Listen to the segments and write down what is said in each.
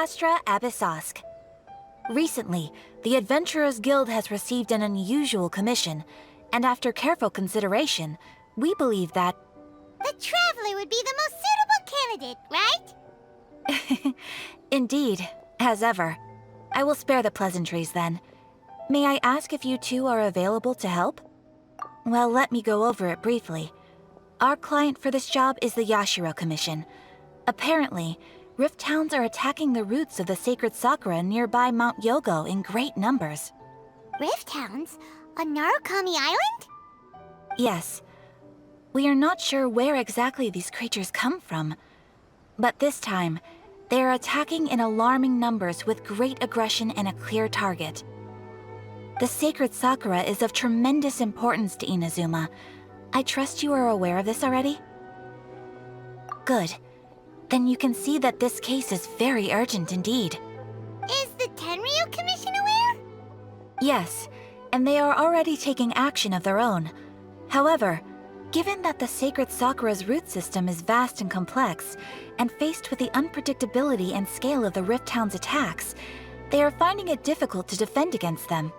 Astra Abyssosk. Recently, the Adventurers Guild has received an unusual commission, and after careful consideration, we believe that... The Traveler would be the most suitable candidate, right? Indeed, as ever. I will spare the pleasantries then. May I ask if you two are available to help? Well, let me go over it briefly. Our client for this job is the Yashiro Commission. Apparently, Rift Towns are attacking the roots of the sacred sakura nearby Mount Yogo in great numbers. Rift Towns? On Narukami Island? Yes. We are not sure where exactly these creatures come from. But this time, they are attacking in alarming numbers with great aggression and a clear target. The sacred sakura is of tremendous importance to Inazuma. I trust you are aware of this already? Good. Then you can see that this case is very urgent indeed. Is the Tenryu Commission aware? Yes, and they are already taking action of their own. However, given that the sacred sakura's root system is vast and complex, and faced with the unpredictability and scale of the Rift Town's attacks, they are finding it difficult to defend against them.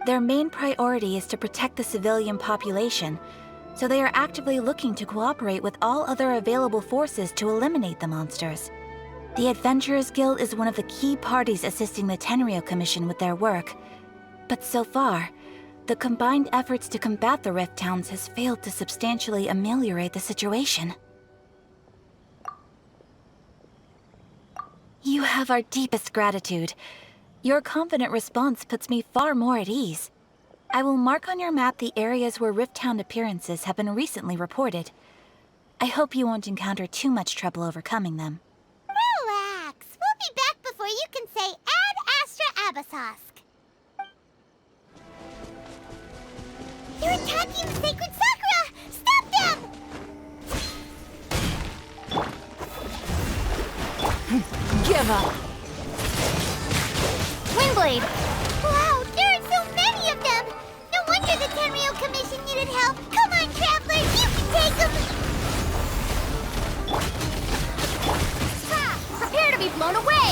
Their main priority is to protect the civilian population, so they are actively looking to cooperate with all other available forces to eliminate the monsters. The Adventurers Guild is one of the key parties assisting the Tenryu Commission with their work. But so far, the combined efforts to combat the Rift Towns has failed to substantially ameliorate the situation. You have our deepest gratitude. Your confident response puts me far more at ease. I will mark on your map the areas where Rift Town appearances have been recently reported. I hope you won't encounter too much trouble overcoming them. Relax. We'll be back before you can say Ad Astra Abyssosk. They're attacking the sacred sakura! Stop them! Give up! Windblade! Wow, there are so many of them! No wonder the Tenryu Commission needed help! Come on, travelers, you can take them! Ha! Prepare to be blown away!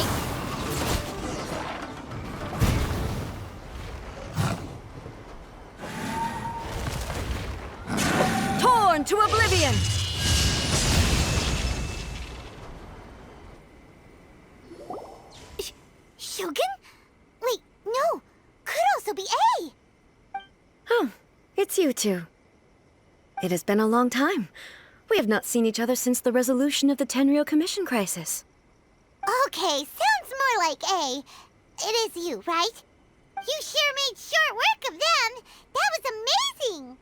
Torn to oblivion! Shogun? Wait, no! Could also be A! Oh, it's you two. It has been a long time. We have not seen each other since the resolution of the Tenryu Commission crisis. Okay, sounds more like A. It is you, right? You sure made short work of them! That was amazing!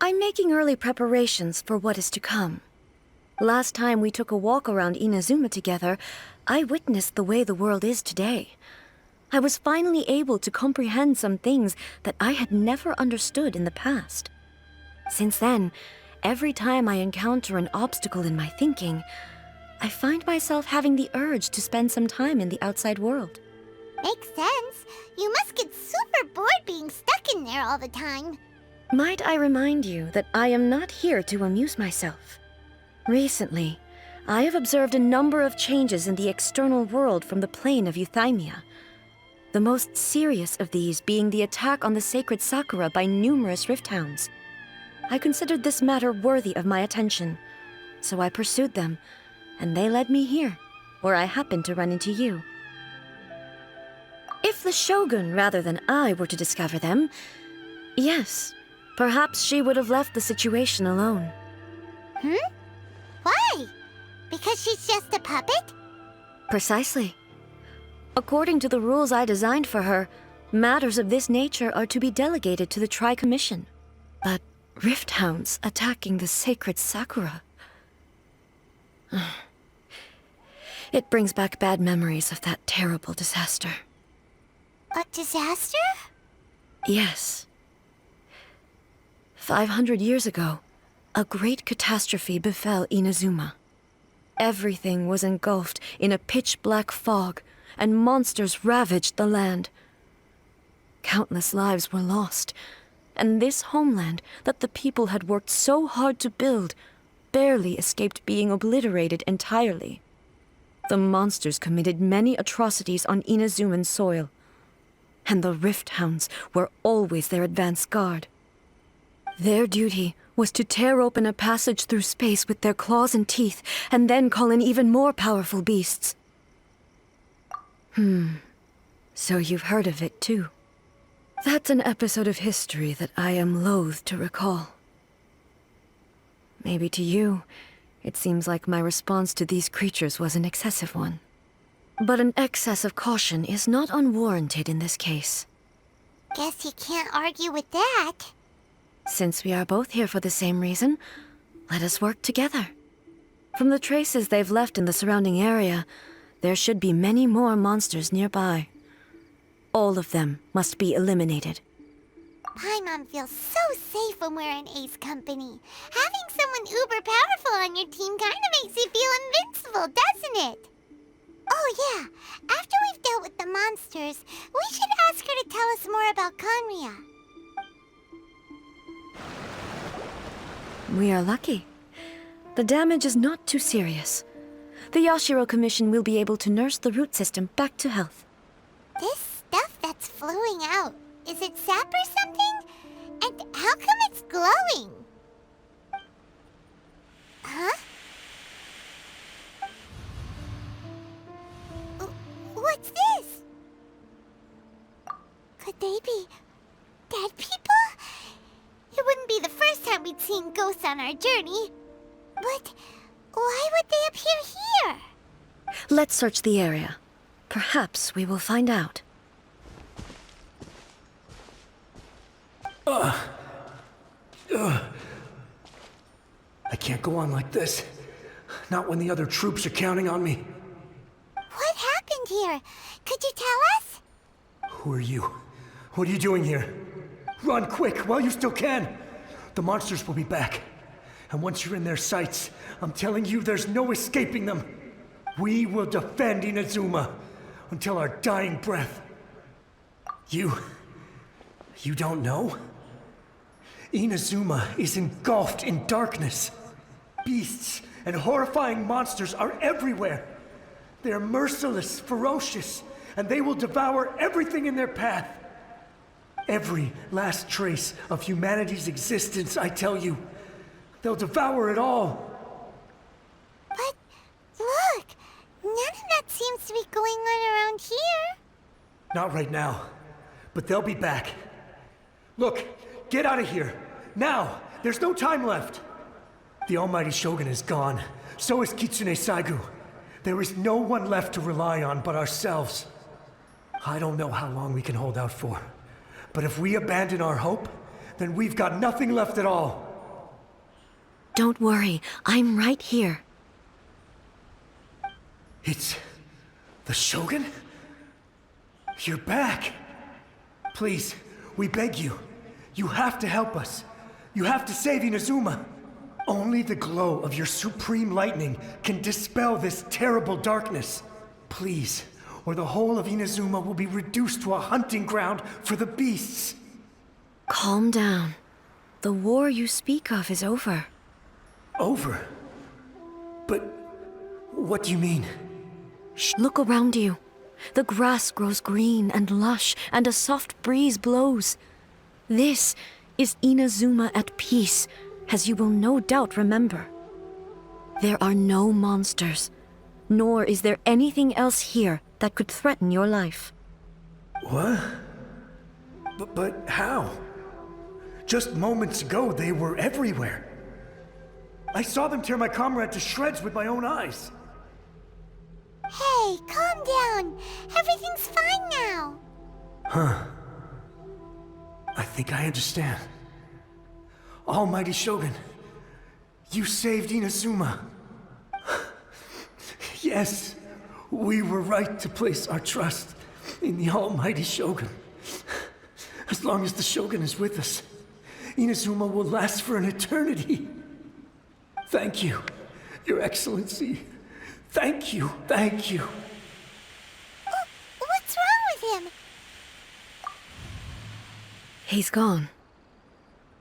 I'm making early preparations for what is to come. Last time we took a walk around Inazuma together, I witnessed the way the world is today. I was finally able to comprehend some things that I had never understood in the past. Since then, every time I encounter an obstacle in my thinking, I find myself having the urge to spend some time in the outside world. Makes sense. You must get super bored being stuck in there all the time. Might I remind you that I am not here to amuse myself. Recently, I have observed a number of changes in the external world from the plane of Euthymia. The most serious of these being the attack on the sacred sakura by numerous Rift Hounds. I considered this matter worthy of my attention, so I pursued them, and they led me here, where I happened to run into you. If the Shogun rather than I were to discover them, yes, perhaps she would have left the situation alone. Why? Because she's just a puppet? Precisely. According to the rules I designed for her, matters of this nature are to be delegated to the Tri-Commission. But Rift Hounds attacking the sacred sakura... It brings back bad memories of that terrible disaster. A disaster? Yes. 500 years ago, a great catastrophe befell Inazuma. Everything was engulfed in a pitch-black fog, and monsters ravaged the land. Countless lives were lost, and this homeland that the people had worked so hard to build barely escaped being obliterated entirely. The monsters committed many atrocities on Inazuman soil, and the Rift Hounds were always their advance guard. Their duty was to tear open a passage through space with their claws and teeth, and then call in even more powerful beasts. So you've heard of it too. That's an episode of history that I am loath to recall. Maybe to you, it seems like my response to these creatures was an excessive one. But an excess of caution is not unwarranted in this case. Guess you can't argue with that. Since we are both here for the same reason, let us work together. From the traces they've left in the surrounding area, there should be many more monsters nearby. All of them must be eliminated. Paimon feels so safe when we're in Ace company. Having someone uber powerful on your team kind of makes you feel invincible, doesn't it? Oh yeah, after we've dealt with the monsters, we should ask her to tell us more about Conria. We are lucky. The damage is not too serious. The Yashiro Commission will be able to nurse the root system back to health. This stuff that's flowing out, is it sap or something? And how come it's glowing? Huh? What's this? Could they be dead people? It wouldn't be the first time we'd seen ghosts on our journey. But why would they appear here? Let's search the area. Perhaps we will find out. I can't go on like this. Not when the other troops are counting on me. What happened here? Could you tell us? Who are you? What are you doing here? Run quick while you still can. The monsters will be back. And once you're in their sights, I'm telling you there's no escaping them. We will defend Inazuma until our dying breath. You don't know? Inazuma is engulfed in darkness. Beasts and horrifying monsters are everywhere. They're merciless, ferocious, and they will devour everything in their path. Every last trace of humanity's existence, I tell you. They'll devour it all. But look, none of that seems to be going on around here. Not right now, but they'll be back. Look, get out of here. Now! There's no time left! The Almighty Shogun is gone. So is Kitsune Saigu. There is no one left to rely on but ourselves. I don't know how long we can hold out for. But if we abandon our hope, then we've got nothing left at all. Don't worry, I'm right here. It's the Shogun? You're back! Please, we beg you. You have to help us. You have to save Inazuma. Only the glow of your supreme lightning can dispel this terrible darkness. Please, or the whole of Inazuma will be reduced to a hunting ground for the beasts. Calm down. The war you speak of is over. Over? But what do you mean? Shh, look around you. The grass grows green and lush, and a soft breeze blows. This is Inazuma at peace, as you will no doubt remember. There are no monsters, nor is there anything else here that could threaten your life. What? But how? Just moments ago, they were everywhere. I saw them tear my comrade to shreds with my own eyes. Hey, calm down. Everything's fine now. Huh. I think I understand. Almighty Shogun, you saved Inazuma. Yes, we were right to place our trust in the Almighty Shogun. As long as the Shogun is with us, Inazuma will last for an eternity. Thank you, Your Excellency. Thank you, thank you. What's wrong with him? He's gone.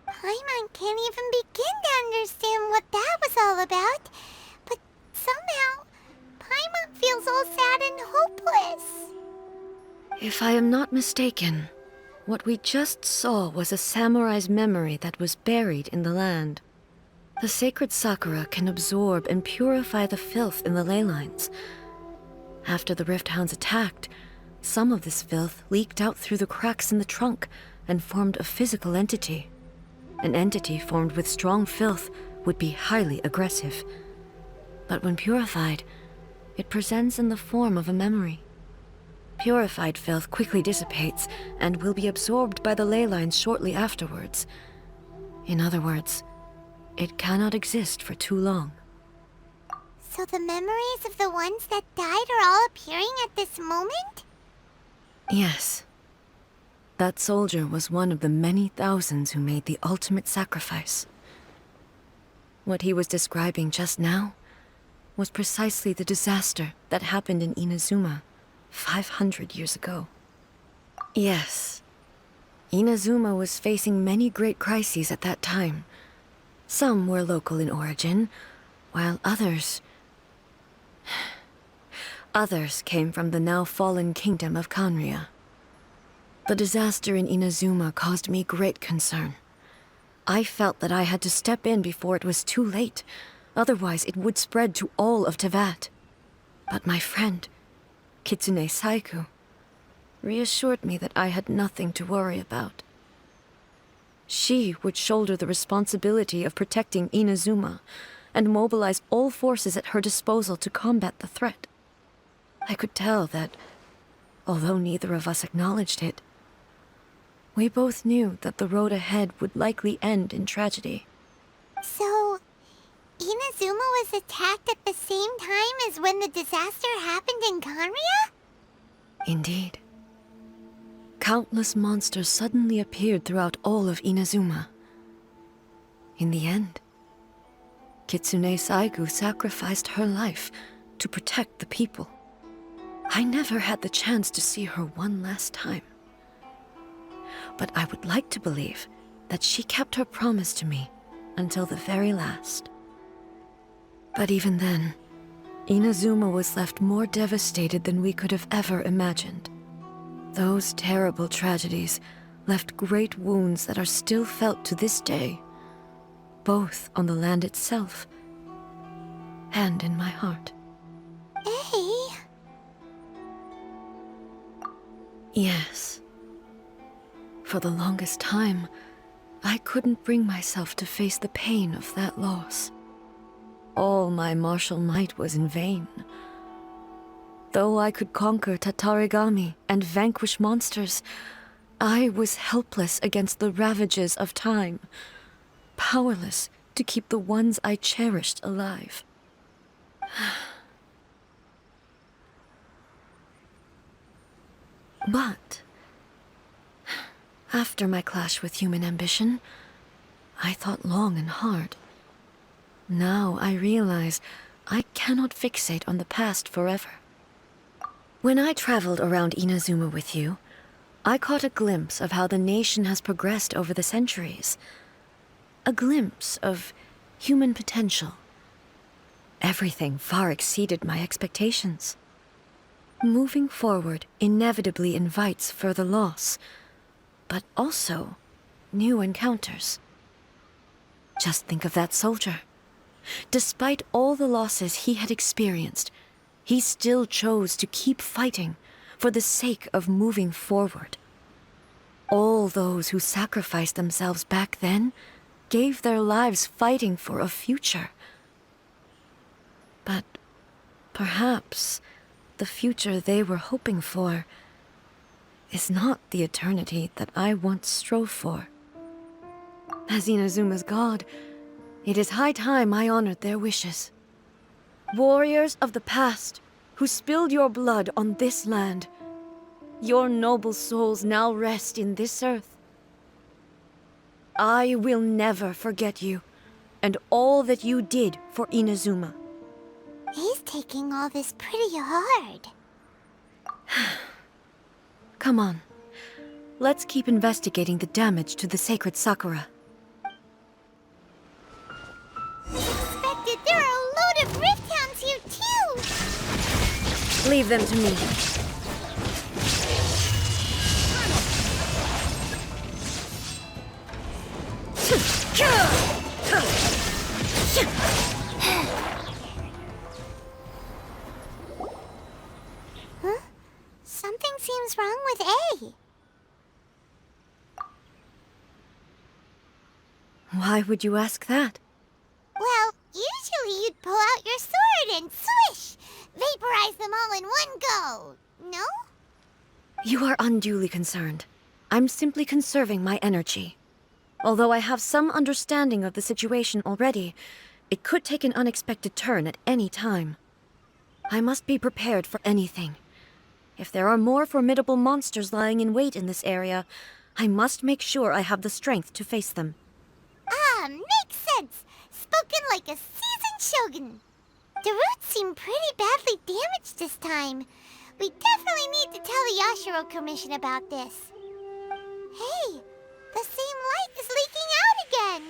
Paimon can't even begin to understand what that was all about. But somehow, Paimon feels feels all sad and hopeless. If I am not mistaken, what we just saw was a samurai's memory that was buried in the land. The sacred sakura can absorb and purify the filth in the ley lines. After the Rift Hounds attacked, some of this filth leaked out through the cracks in the trunk and formed a physical entity. An entity formed with strong filth would be highly aggressive. But when purified, it presents in the form of a memory. Purified filth quickly dissipates and will be absorbed by the ley lines shortly afterwards. In other words, it cannot exist for too long. So the memories of the ones that died are all appearing at this moment? Yes. That soldier was one of the many thousands who made the ultimate sacrifice. What he was describing just now was precisely the disaster that happened in Inazuma 500 years ago. Yes. Inazuma was facing many great crises at that time. Some were local in origin, while others came from the now fallen kingdom of Kanria. The disaster in Inazuma caused me great concern. I felt that I had to step in before it was too late, otherwise it would spread to all of Teyvat. But my friend, Kitsune Saiku, reassured me that I had nothing to worry about. She would shoulder the responsibility of protecting Inazuma and mobilize all forces at her disposal to combat the threat. I could tell that, although neither of us acknowledged it, we both knew that the road ahead would likely end in tragedy. So, Inazuma was attacked at the same time as when the disaster happened in Kanria? Indeed. Countless monsters suddenly appeared throughout all of Inazuma. In the end, Kitsune Saigu sacrificed her life to protect the people. I never had the chance to see her one last time. But I would like to believe that she kept her promise to me until the very last. But even then, Inazuma was left more devastated than we could have ever imagined. Those terrible tragedies left great wounds that are still felt to this day, both on the land itself and in my heart. Hey. Yes. For the longest time, I couldn't bring myself to face the pain of that loss. All my martial might was in vain. Though I could conquer Tatarigami and vanquish monsters, I was helpless against the ravages of time, powerless to keep the ones I cherished alive. But after my clash with human ambition, I thought long and hard. Now I realize I cannot fixate on the past forever. When I traveled around Inazuma with you, I caught a glimpse of how the nation has progressed over the centuries. A glimpse of human potential. Everything far exceeded my expectations. Moving forward inevitably invites further loss, but also new encounters. Just think of that soldier. Despite all the losses he had experienced, he still chose to keep fighting for the sake of moving forward. All those who sacrificed themselves back then gave their lives fighting for a future. But perhaps the future they were hoping for is not the eternity that I once strove for. As Inazuma's god, it is high time I honored their wishes. Warriors of the past, who spilled your blood on this land, your noble souls now rest in this earth. I will never forget you, and all that you did for Inazuma. He's taking all this pretty hard. Come on. Let's keep investigating the damage to the sacred Sakura. Expected, there are a load of Rift Hounds here too! Leave them to me. Huh? Something seems wrong with A. Why would you ask that? Well, usually you'd pull out your sword and swish! Vaporize them all in one go, no? You are unduly concerned. I'm simply conserving my energy. Although I have some understanding of the situation already, it could take an unexpected turn at any time. I must be prepared for anything. If there are more formidable monsters lying in wait in this area, I must make sure I have the strength to face them. Ah, makes sense! Spoken like a seasoned shogun. The roots seem pretty badly damaged this time. We definitely need to tell the Yashiro Commission about this. Hey, the same light is leaking out again.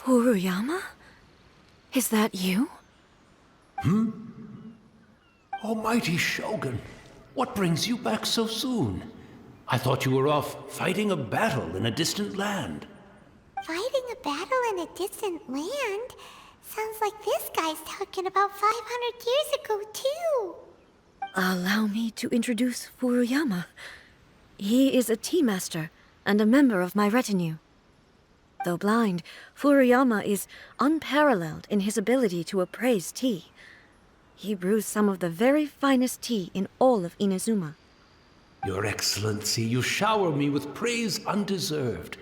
Furuyama? Is that you? Almighty Shogun, what brings you back so soon? I thought you were off fighting a battle in a distant land. Fighting a battle in a distant land? Sounds like this guy's talking about 500 years ago, too. Allow me to introduce Furuyama. He is a tea master and a member of my retinue. Though blind, Furuyama is unparalleled in his ability to appraise tea. He brews some of the very finest tea in all of Inazuma. Your Excellency, you shower me with praise undeserved.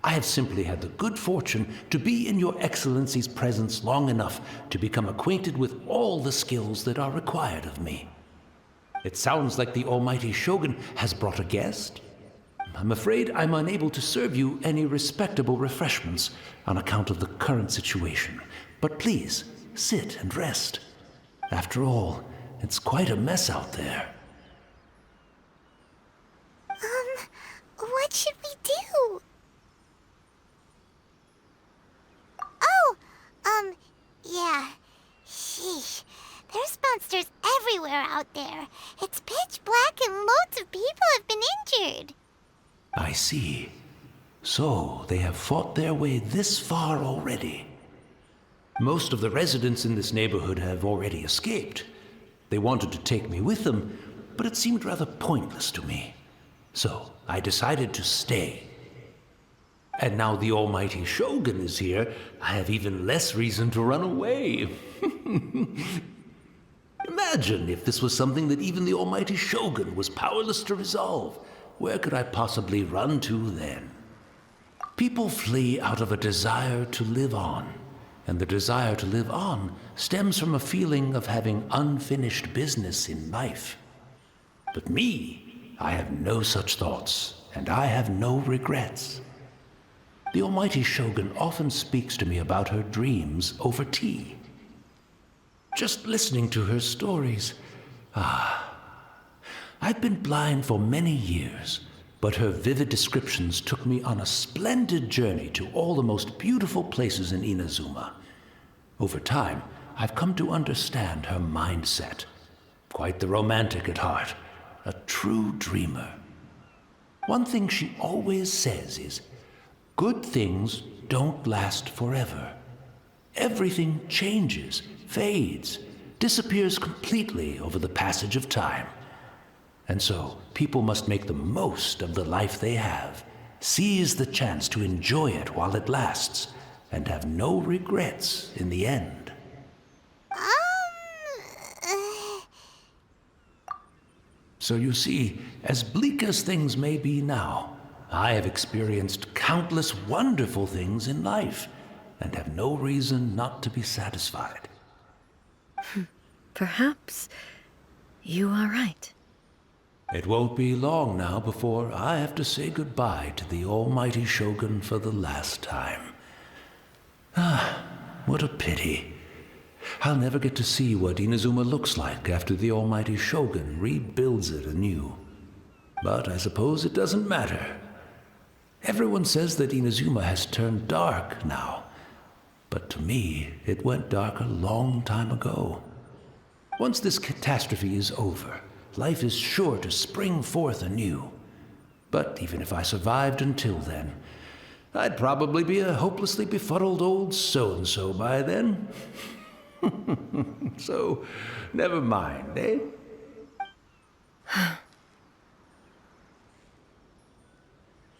I have simply had the good fortune to be in Your Excellency's presence long enough to become acquainted with all the skills that are required of me. It sounds like the Almighty Shogun has brought a guest. I'm afraid I'm unable to serve you any respectable refreshments on account of the current situation. But please, sit and rest. After all, it's quite a mess out there. What should we do? Oh, yeah. Sheesh. There's monsters everywhere out there. It's pitch black and loads of people have been injured. I see. So, they have fought their way this far already. Most of the residents in this neighborhood have already escaped. They wanted to take me with them, but it seemed rather pointless to me. So, I decided to stay. And now the Almighty Shogun is here, I have even less reason to run away. Imagine if this was something that even the Almighty Shogun was powerless to resolve. Where could I possibly run to then? People flee out of a desire to live on, and the desire to live on stems from a feeling of having unfinished business in life. But me, I have no such thoughts, and I have no regrets. The Almighty Shogun often speaks to me about her dreams over tea. Just listening to her stories, I've been blind for many years, but her vivid descriptions took me on a splendid journey to all the most beautiful places in Inazuma. Over time, I've come to understand her mindset. Quite the romantic at heart, a true dreamer. One thing she always says is, good things don't last forever. Everything changes, fades, disappears completely over the passage of time. And so, people must make the most of the life they have, seize the chance to enjoy it while it lasts, and have no regrets in the end. So you see, as bleak as things may be now, I have experienced countless wonderful things in life, and have no reason not to be satisfied. Perhaps you are right. It won't be long now before I have to say goodbye to the Almighty Shogun for the last time. What a pity. I'll never get to see what Inazuma looks like after the Almighty Shogun rebuilds it anew. But I suppose it doesn't matter. Everyone says that Inazuma has turned dark now. But to me, it went dark a long time ago. Once this catastrophe is over, life is sure to spring forth anew. But even if I survived until then, I'd probably be a hopelessly befuddled old so-and-so by then. So, never mind, eh?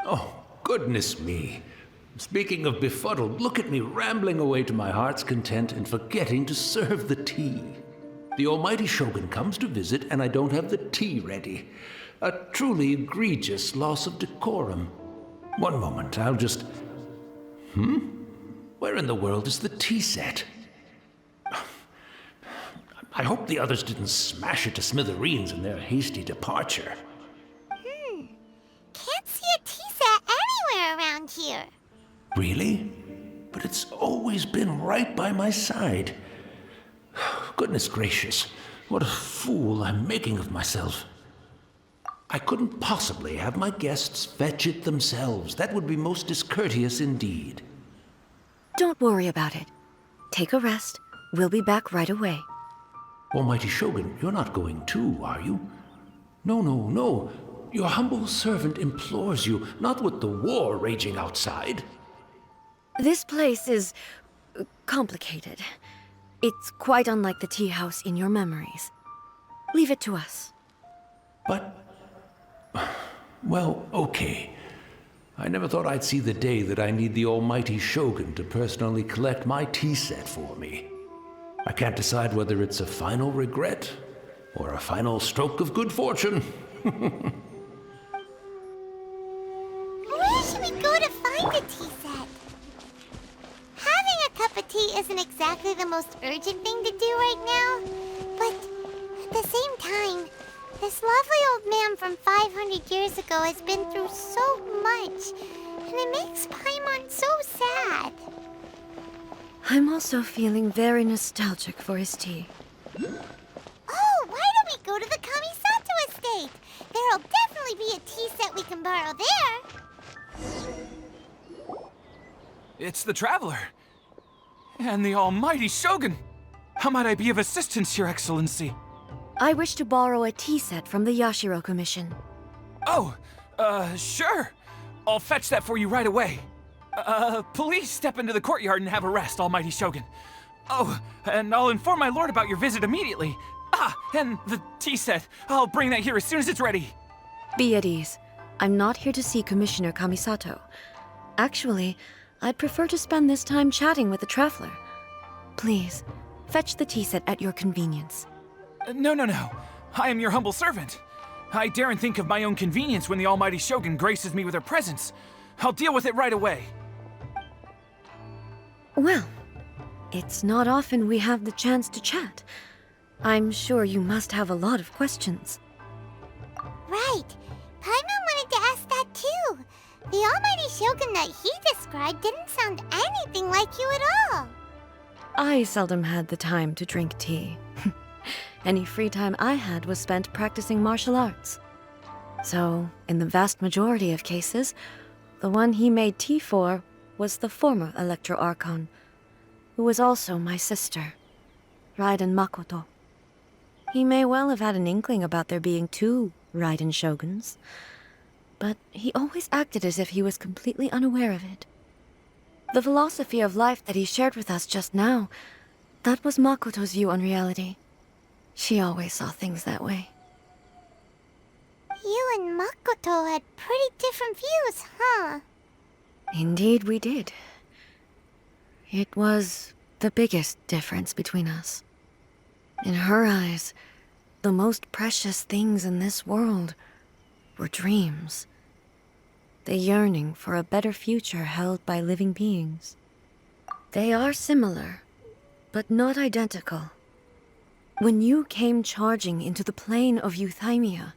Oh, goodness me. Speaking of befuddled, look at me rambling away to my heart's content and forgetting to serve the tea. The almighty Shogun comes to visit and I don't have the tea ready. A truly egregious loss of decorum. One moment, I'll just... Where in the world is the tea set? I hope the others didn't smash it to smithereens in their hasty departure. Can't see a tea set anywhere around here. Really? But it's always been right by my side. Goodness gracious, what a fool I'm making of myself. I couldn't possibly have my guests fetch it themselves. That would be most discourteous indeed. Don't worry about it. Take a rest. We'll be back right away. Almighty Shogun, you're not going too, are you? No. Your humble servant implores you, not with the war raging outside. This place is complicated. It's quite unlike the tea house in your memories. Leave it to us. But... well, okay. I never thought I'd see the day that I need the almighty Shogun to personally collect my tea set for me. I can't decide whether it's a final regret or a final stroke of good fortune. Where should we go to find a tea set? Having a cup of tea isn't exactly the most urgent thing to do right now, but at the same time, this lovely old man from 500 years ago has been through so much, and it makes Paimon so sad. I'm also feeling very nostalgic for his tea. Oh, why don't we go to the Kamisato estate? There'll definitely be a tea set we can borrow there. It's the Traveler. And the almighty Shogun. How might I be of assistance, Your Excellency? I wish to borrow a tea set from the Yashiro Commission. Oh, sure. I'll fetch that for you right away. Please step into the courtyard and have a rest, almighty Shogun. Oh, and I'll inform my lord about your visit immediately. Ah, and the tea set. I'll bring that here as soon as it's ready. Be at ease. I'm not here to see Commissioner Kamisato. Actually, I'd prefer to spend this time chatting with the Traveler. Please, fetch the tea set at your convenience. No. I am your humble servant. I daren't think of my own convenience when the almighty Shogun graces me with her presence. I'll deal with it right away. Well, it's not often we have the chance to chat. I'm sure you must have a lot of questions. Right. Paimon wanted to ask that too. The almighty Shogun that he described didn't sound anything like you at all. I seldom had the time to drink tea. Any free time I had was spent practicing martial arts. So, in the vast majority of cases, the one he made tea for was the former Electro Archon, who was also my sister, Raidan Makoto. He may well have had an inkling about there being two Raidan Shoguns, but he always acted as if he was completely unaware of it. The philosophy of life that he shared with us just now, that was Makoto's view on reality. She always saw things that way. You and Makoto had pretty different views, huh? Indeed we did. It was the biggest difference between us. In her eyes, the most precious things in this world were dreams. The yearning for a better future held by living beings. They are similar, but not identical. When you came charging into the plane of Euthymia,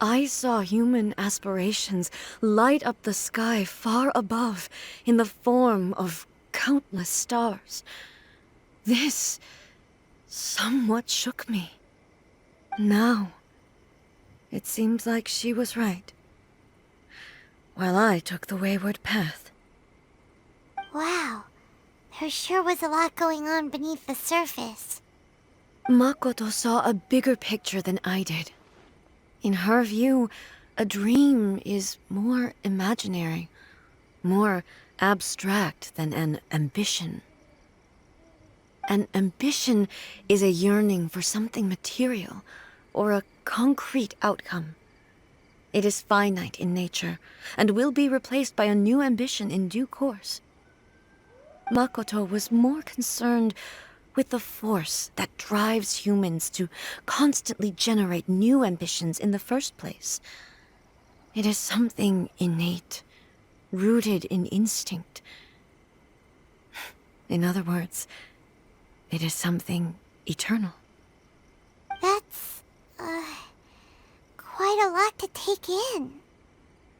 I saw human aspirations light up the sky far above in the form of countless stars. This somewhat shook me. Now, it seems like she was right, while I took the wayward path. Wow. There sure was a lot going on beneath the surface. Makoto saw a bigger picture than I did. In her view, a dream is more imaginary, more abstract than an ambition. An ambition is a yearning for something material, or a concrete outcome. It is finite in nature, and will be replaced by a new ambition in due course. Makoto was more concerned with the force that drives humans to constantly generate new ambitions in the first place. It is something innate, rooted in instinct. In other words, it is something eternal. That's, quite a lot to take in.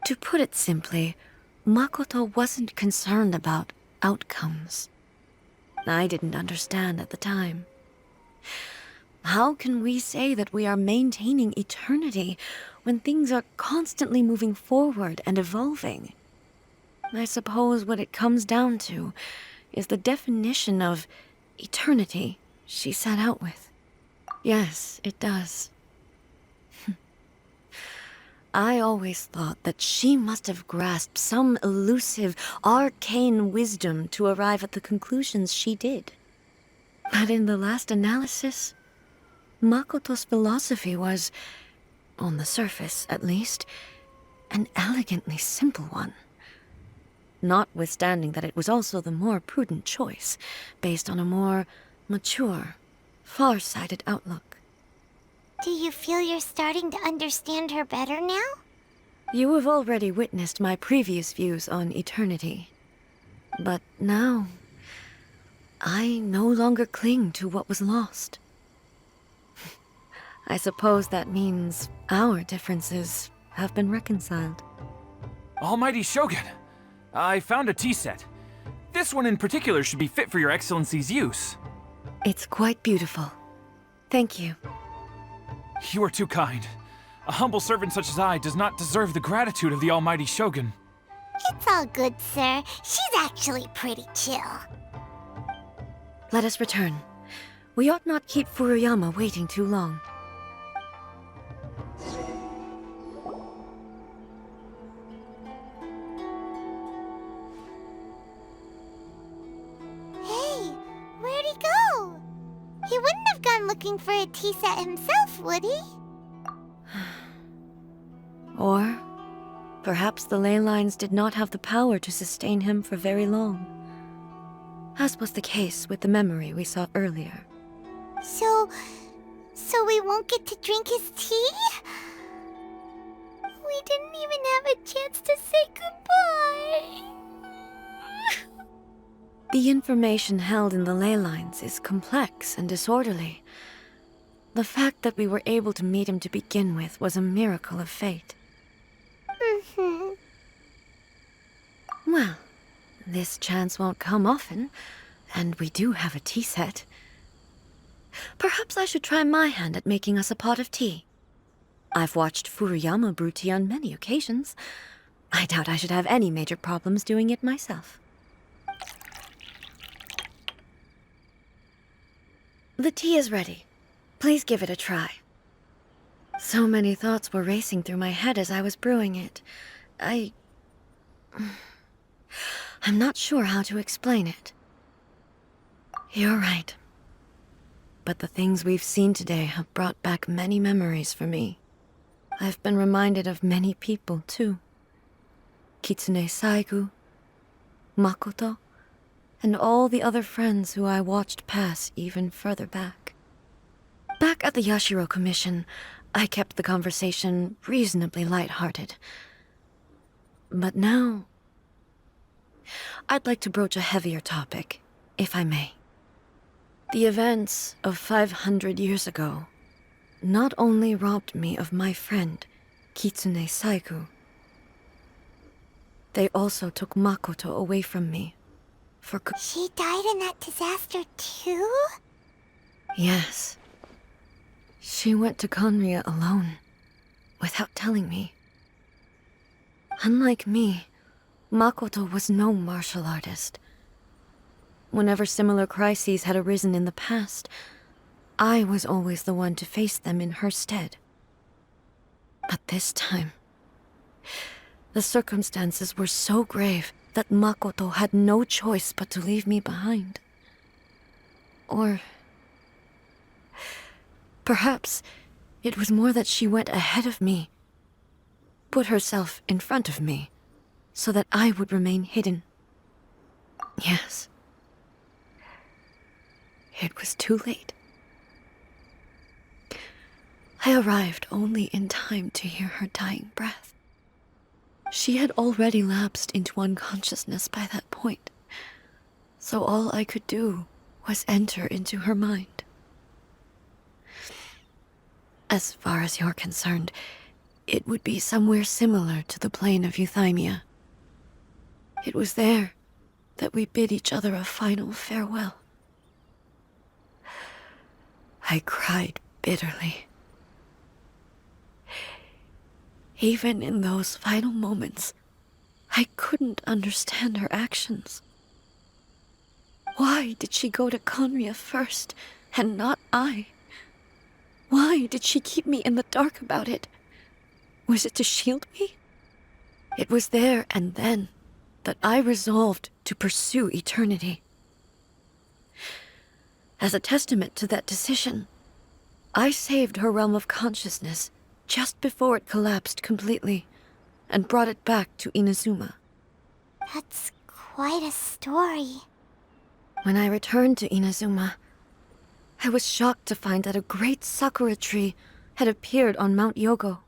To put it simply, Makoto wasn't concerned about outcomes. I didn't understand at the time. How can we say that we are maintaining eternity when things are constantly moving forward and evolving? I suppose what it comes down to is the definition of eternity she set out with. Yes, it does. I always thought that she must have grasped some elusive, arcane wisdom to arrive at the conclusions she did. But in the last analysis, Makoto's philosophy was, on the surface at least, an elegantly simple one. Notwithstanding that it was also the more prudent choice, based on a more mature, far-sighted outlook. Do you feel you're starting to understand her better now? You have already witnessed my previous views on eternity. But now, I no longer cling to what was lost. I suppose that means our differences have been reconciled. Almighty Shogun, I found a tea set. This one in particular should be fit for your Excellency's use. It's quite beautiful. Thank you. You are too kind. A humble servant such as I does not deserve the gratitude of the Almighty Shogun. It's all good, sir. She's actually pretty chill. Let us return. We ought not keep Furuyama waiting too long. Hey, where'd he go? He wouldn't have gone looking for a tea set himself, would he? Or perhaps the ley lines did not have the power to sustain him for very long, as was the case with the memory we saw earlier. So we won't get to drink his tea? We didn't even have a chance to say goodbye. The information held in the ley lines is complex and disorderly. The fact that we were able to meet him to begin with was a miracle of fate. Well, this chance won't come often, and we do have a tea set. Perhaps I should try my hand at making us a pot of tea. I've watched Furuyama brew tea on many occasions. I doubt I should have any major problems doing it myself. The tea is ready. Please give it a try. So many thoughts were racing through my head as I was brewing it. I'm not sure how to explain it. You're right. But the things we've seen today have brought back many memories for me. I've been reminded of many people, too. Kitsune Saigu, Makoto, and all the other friends who I watched pass even further back. Back at the Yashiro Commission, I kept the conversation reasonably light-hearted. But now, I'd like to broach a heavier topic, if I may. The events of 500 years ago not only robbed me of my friend, Kitsune Saigu, they also took Makoto away from me. She died in that disaster too? Yes. She went to Conria alone, without telling me. Unlike me, Makoto was no martial artist. whenever similar crises had arisen in the past, I was always the one to face them in her stead. But this time, the circumstances were so grave that Makoto had no choice but to leave me behind. Or perhaps it was more that she went ahead of me, put herself in front of me, so that I would remain hidden. Yes. It was too late. I arrived only in time to hear her dying breath. She had already lapsed into unconsciousness by that point, so all I could do was enter into her mind. As far as you're concerned, it would be somewhere similar to the plane of Euthymia. It was there that we bid each other a final farewell. I cried bitterly. Even in those final moments, I couldn't understand her actions. Why did she go to Conria first, and not I? Why did she keep me in the dark about it? Was it to shield me? It was there and then that I resolved to pursue eternity. As a testament to that decision, I saved her realm of consciousness just before it collapsed completely, and brought it back to Inazuma. That's quite a story. When I returned to Inazuma, I was shocked to find that a great sakura tree had appeared on Mount Yogo.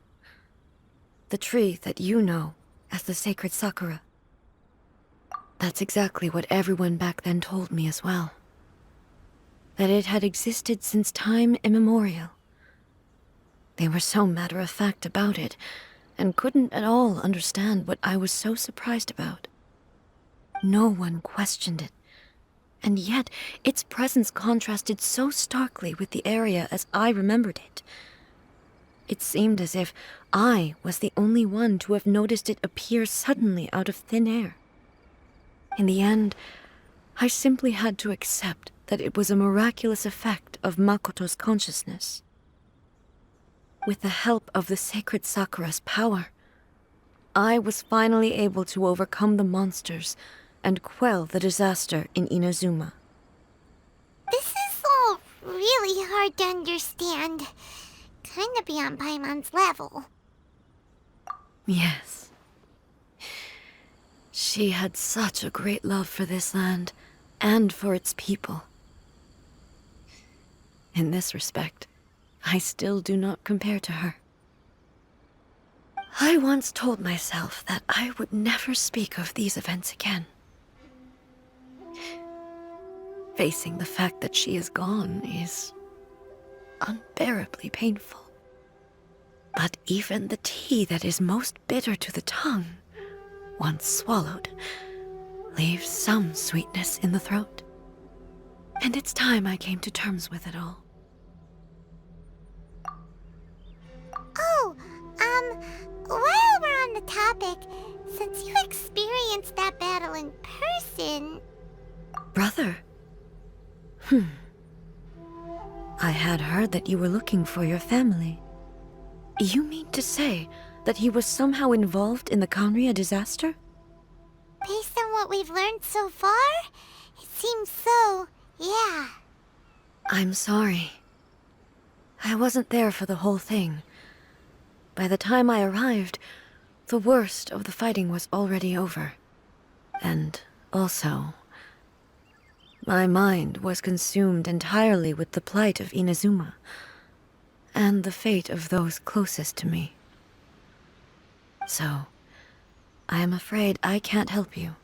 The tree that you know as the sacred sakura. That's exactly what everyone back then told me as well. That it had existed since time immemorial. They were so matter-of-fact about it, and couldn't at all understand what I was so surprised about. No one questioned it, and yet its presence contrasted so starkly with the area as I remembered it. It seemed as if I was the only one to have noticed it appear suddenly out of thin air. In the end, I simply had to accept that it was a miraculous effect of Makoto's consciousness. With the help of the sacred Sakura's power, I was finally able to overcome the monsters and quell the disaster in Inazuma. This is all really hard to understand. Kinda beyond Paimon's level. Yes. She had such a great love for this land, and for its people. In this respect, I still do not compare to her. I once told myself that I would never speak of these events again. Facing the fact that she is gone is unbearably painful. But even the tea that is most bitter to the tongue, once swallowed, leaves some sweetness in the throat. And it's time I came to terms with it all. Oh, while we're on the topic, since you experienced that battle in person... Brother? I had heard that you were looking for your family. You mean to say that he was somehow involved in the Conria disaster? Based on what we've learned so far, it seems so, yeah. I'm sorry. I wasn't there for the whole thing. By the time I arrived, the worst of the fighting was already over. And also, my mind was consumed entirely with the plight of Inazuma, and the fate of those closest to me. So, I am afraid I can't help you.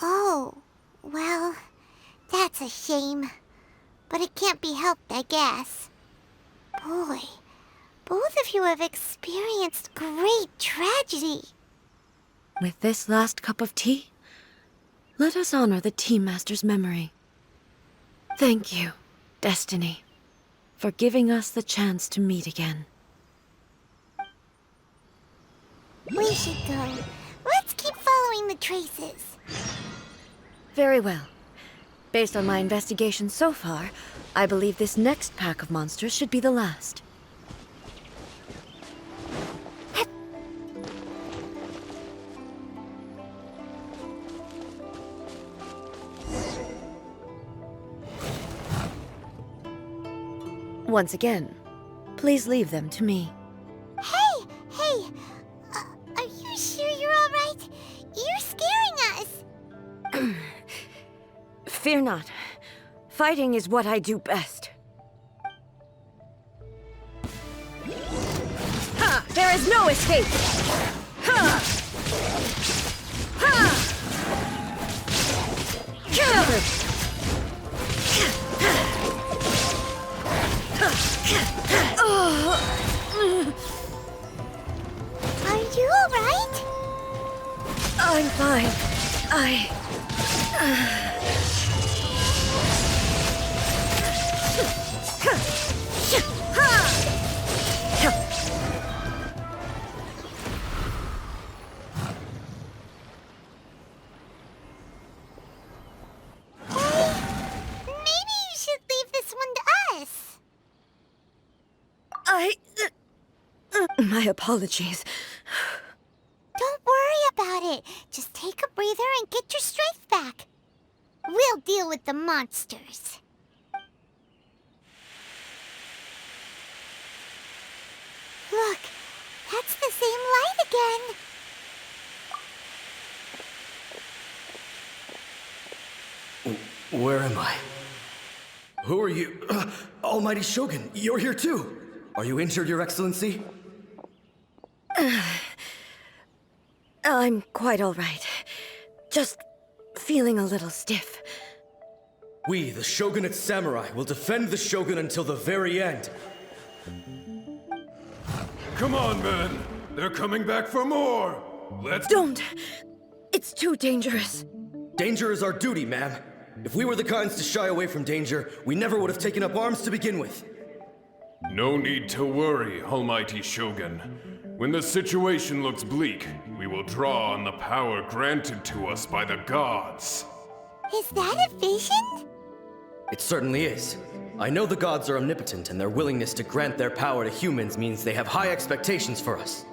Oh, well, that's a shame. But it can't be helped, I guess. Boy, both of you have experienced great tragedy. With this last cup of tea, let us honor the Tea Master's memory. Thank you, Destiny, for giving us the chance to meet again. We should go. Let's keep following the traces. Very well. Based on my investigation so far, I believe this next pack of monsters should be the last. Once again, please leave them to me. Hey! Are you sure you're all right? You're scaring us! Fear not. Fighting is what I do best. Ha! There is no escape! Ha! Ha! Are you all right? I'm fine. Maybe you should leave this one to us. My apologies. Don't worry about it. Just take a breather and get your strength back. We'll deal with the monsters. Look, that's the same light again. Where am I? Who are you? Almighty Shogun, you're here too! Are you injured, Your Excellency? I'm quite all right. Just feeling a little stiff. We, the Shogunate Samurai, will defend the Shogun until the very end. Come on, men! They're coming back for more! Let's— Don't! It's too dangerous. Danger is our duty, ma'am. If we were the kinds to shy away from danger, we never would have taken up arms to begin with. No need to worry, Almighty Shogun. When the situation looks bleak, we will draw on the power granted to us by the gods. Is that a vision? It certainly is. I know the gods are omnipotent, and their willingness to grant their power to humans means they have high expectations for us.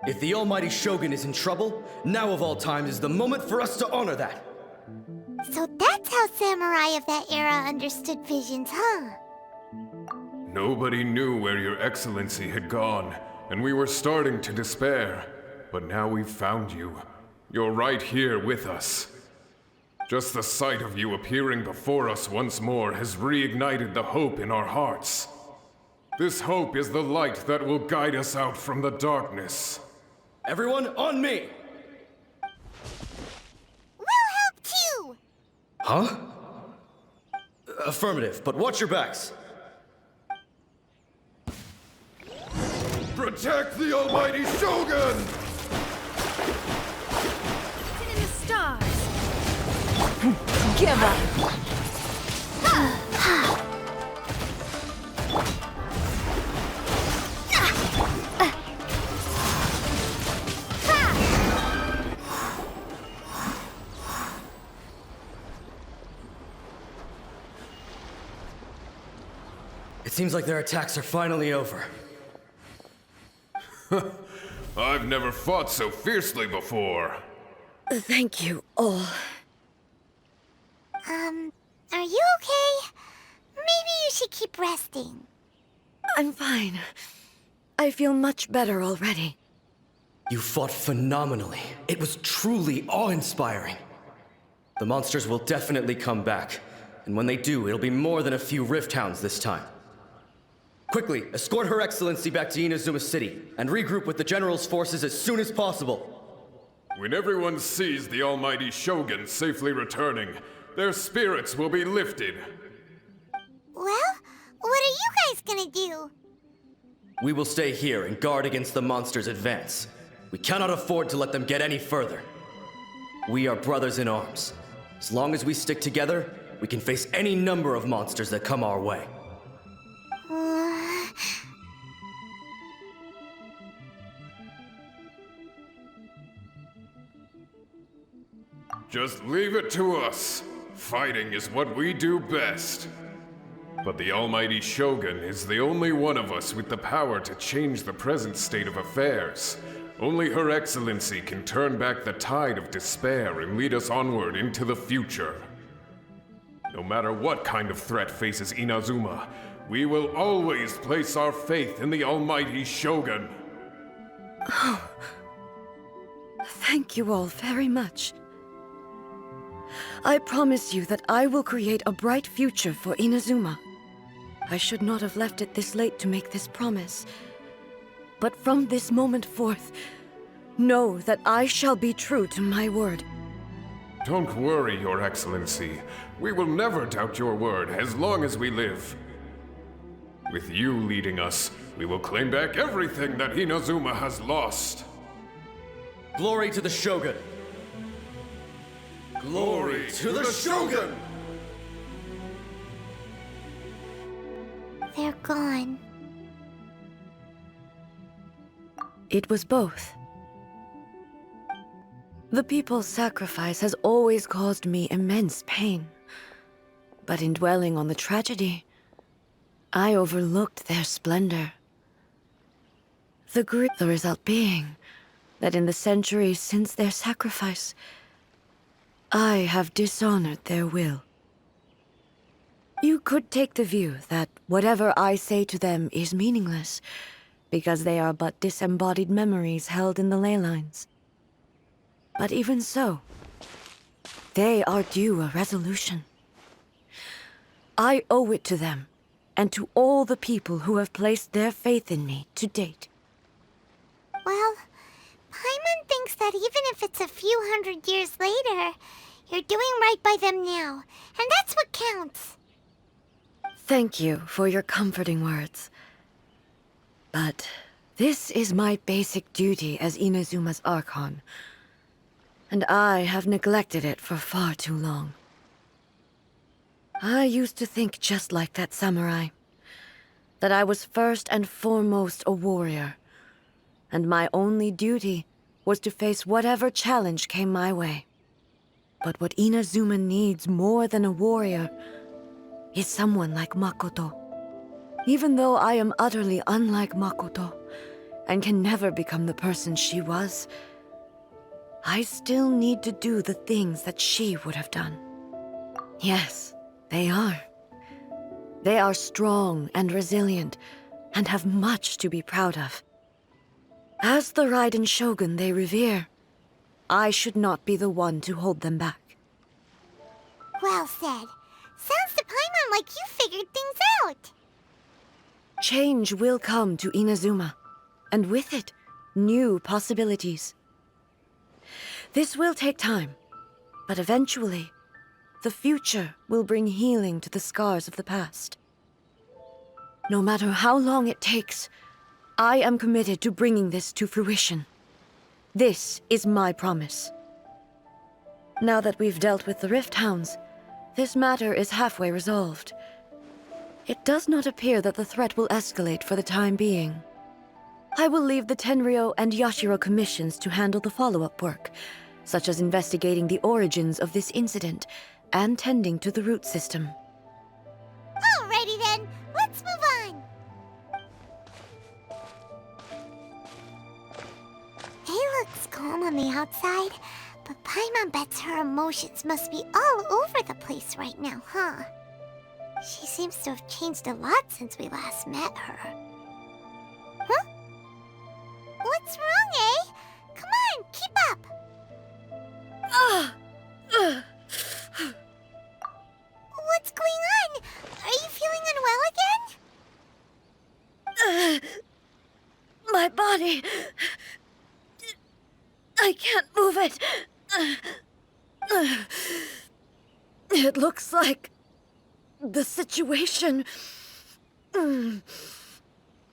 If the Almighty Shogun is in trouble, now of all times is the moment for us to honor that. So that's how samurai of that era understood visions, huh? Nobody knew where Your Excellency had gone, and we were starting to despair. But now we've found you. You're right here with us. Just the sight of you appearing before us once more has reignited the hope in our hearts. This hope is the light that will guide us out from the darkness. Everyone, on me! We'll help too! Huh? Affirmative, but watch your backs. Protect the Almighty Shogun! In the stars. Give up. It seems like their attacks are finally over. I've never fought so fiercely before. Thank you all. Are you okay? Maybe you should keep resting. I'm fine. I feel much better already. You fought phenomenally. It was truly awe-inspiring. The monsters will definitely come back. And when they do, it'll be more than a few Rift Hounds this time. Quickly, escort Her Excellency back to Inazuma City, and regroup with the General's forces as soon as possible. When everyone sees the Almighty Shogun safely returning, their spirits will be lifted. Well, what are you guys gonna do? We will stay here and guard against the monsters' advance. We cannot afford to let them get any further. We are brothers in arms. As long as we stick together, we can face any number of monsters that come our way. Just leave it to us. Fighting is what we do best. But the Almighty Shogun is the only one of us with the power to change the present state of affairs. Only Her Excellency can turn back the tide of despair and lead us onward into the future. No matter what kind of threat faces Inazuma, we will always place our faith in the Almighty Shogun. Thank you all very much. I promise you that I will create a bright future for Inazuma. I should not have left it this late to make this promise. But from this moment forth, know that I shall be true to my word. Don't worry, Your Excellency. We will never doubt your word as long as we live. With you leading us, we will claim back everything that Inazuma has lost. Glory to the Shogun! Glory to the Shogun! They're gone. It was both. The people's sacrifice has always caused me immense pain. But in dwelling on the tragedy, I overlooked their splendor. The result being that in the centuries since their sacrifice, I have dishonored their will. You could take the view that whatever I say to them is meaningless, because they are but disembodied memories held in the ley lines. But even so, they are due a resolution. I owe it to them, and to all the people who have placed their faith in me to date. Well, Paimon thinks that even if it's a few hundred years later, you're doing right by them now, and that's what counts. Thank you for your comforting words. But this is my basic duty as Inazuma's Archon, and I have neglected it for far too long. I used to think just like that samurai, that I was first and foremost a warrior, and my only duty was to face whatever challenge came my way. But what Inazuma needs more than a warrior is someone like Makoto. Even though I am utterly unlike Makoto, and can never become the person she was, I still need to do the things that she would have done. Yes, they are. They are strong and resilient, and have much to be proud of. As the Raidan Shogun they revere, I should not be the one to hold them back. Well said. Sounds to Paimon like you figured things out. Change will come to Inazuma, and with it, new possibilities. This will take time, but eventually, the future will bring healing to the scars of the past. No matter how long it takes, I am committed to bringing this to fruition. This is my promise. Now that we've dealt with the Rift Hounds, this matter is halfway resolved. It does not appear that the threat will escalate for the time being. I will leave the Tenryo and Yashiro commissions to handle the follow-up work, such as investigating the origins of this incident and tending to the root system. Alrighty then, let's move on. It looks calm on the outside, but Paimon bets her emotions must be all over the place right now, huh? She seems to have changed a lot since we last met her. Huh? What's wrong, eh? Come on, keep up! What's going on? Are you feeling unwell again? My body... I can't move it. It looks like the situation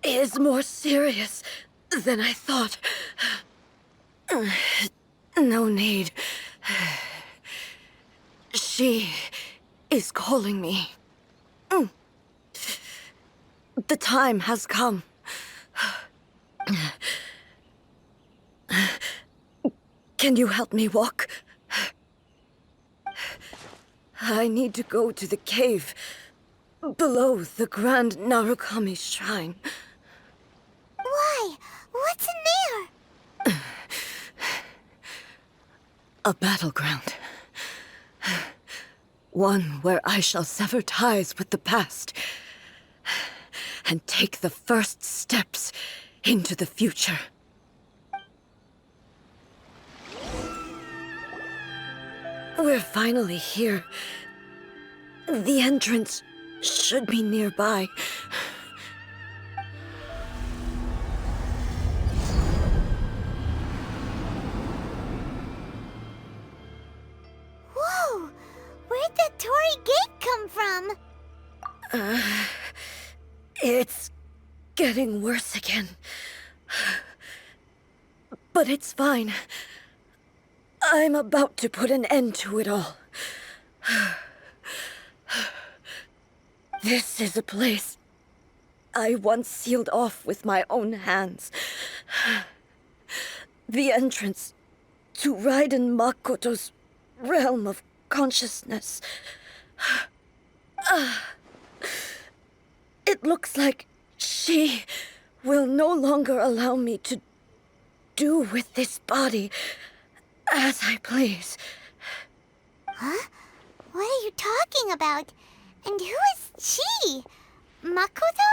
is more serious than I thought. No need. She is calling me. The time has come. Can you help me walk? I need to go to the cave below the Grand Narukami Shrine. Why? What's in there? A battleground. One where I shall sever ties with the past and take the first steps into the future. We're finally here. The entrance should be nearby. Whoa! Where'd that Torii gate come from? It's getting worse again. But it's fine. I'm about to put an end to it all. This is a place I once sealed off with my own hands. The entrance to Raidan Makoto's realm of consciousness. It looks like she will no longer allow me to do with this body as I please. Huh? What are you talking about? And who is she? Makoto?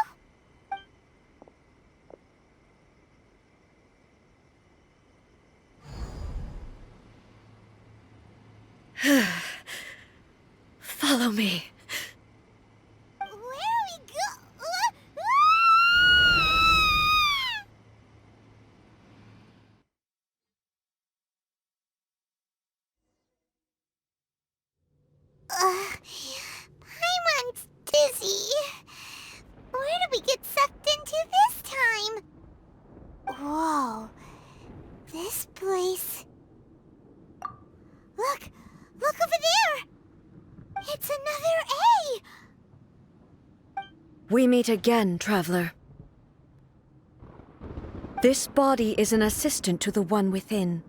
Follow me. Where are we go? Paimon's dizzy. Where did we get sucked into this time? Whoa. This place... Look! Look over there! It's another A! We meet again, traveler. This body is an assistant to the one within,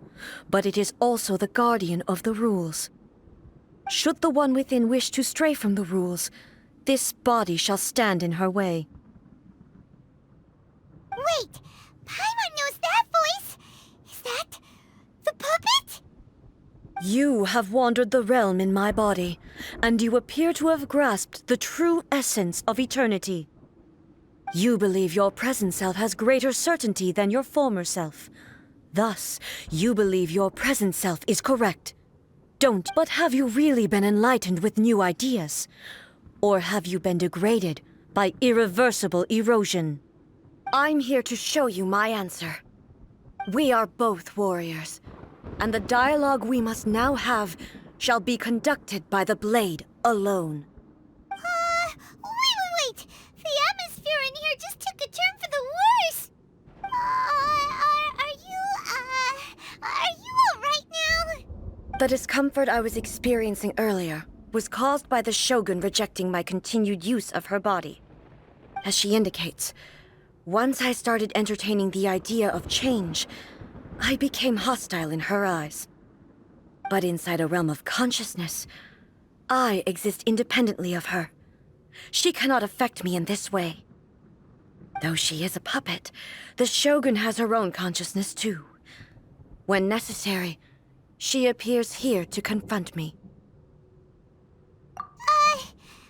but it is also the guardian of the rules. Should the one within wish to stray from the rules, this body shall stand in her way. Wait! Paimon knows that voice! Is that... the puppet? You have wandered the realm in my body, and you appear to have grasped the true essence of eternity. You believe your present self has greater certainty than your former self. Thus, you believe your present self is correct. But have you really been enlightened with new ideas? Or have you been degraded by irreversible erosion? I'm here to show you my answer. We are both warriors, and the dialogue we must now have shall be conducted by the blade alone. Wait! The atmosphere in here just took a turn for the worse! Are you alright now? The discomfort I was experiencing earlier was caused by the Shogun rejecting my continued use of her body. As she indicates, once I started entertaining the idea of change, I became hostile in her eyes. But inside a realm of consciousness, I exist independently of her. She cannot affect me in this way. Though she is a puppet, the Shogun has her own consciousness too. When necessary, she appears here to confront me.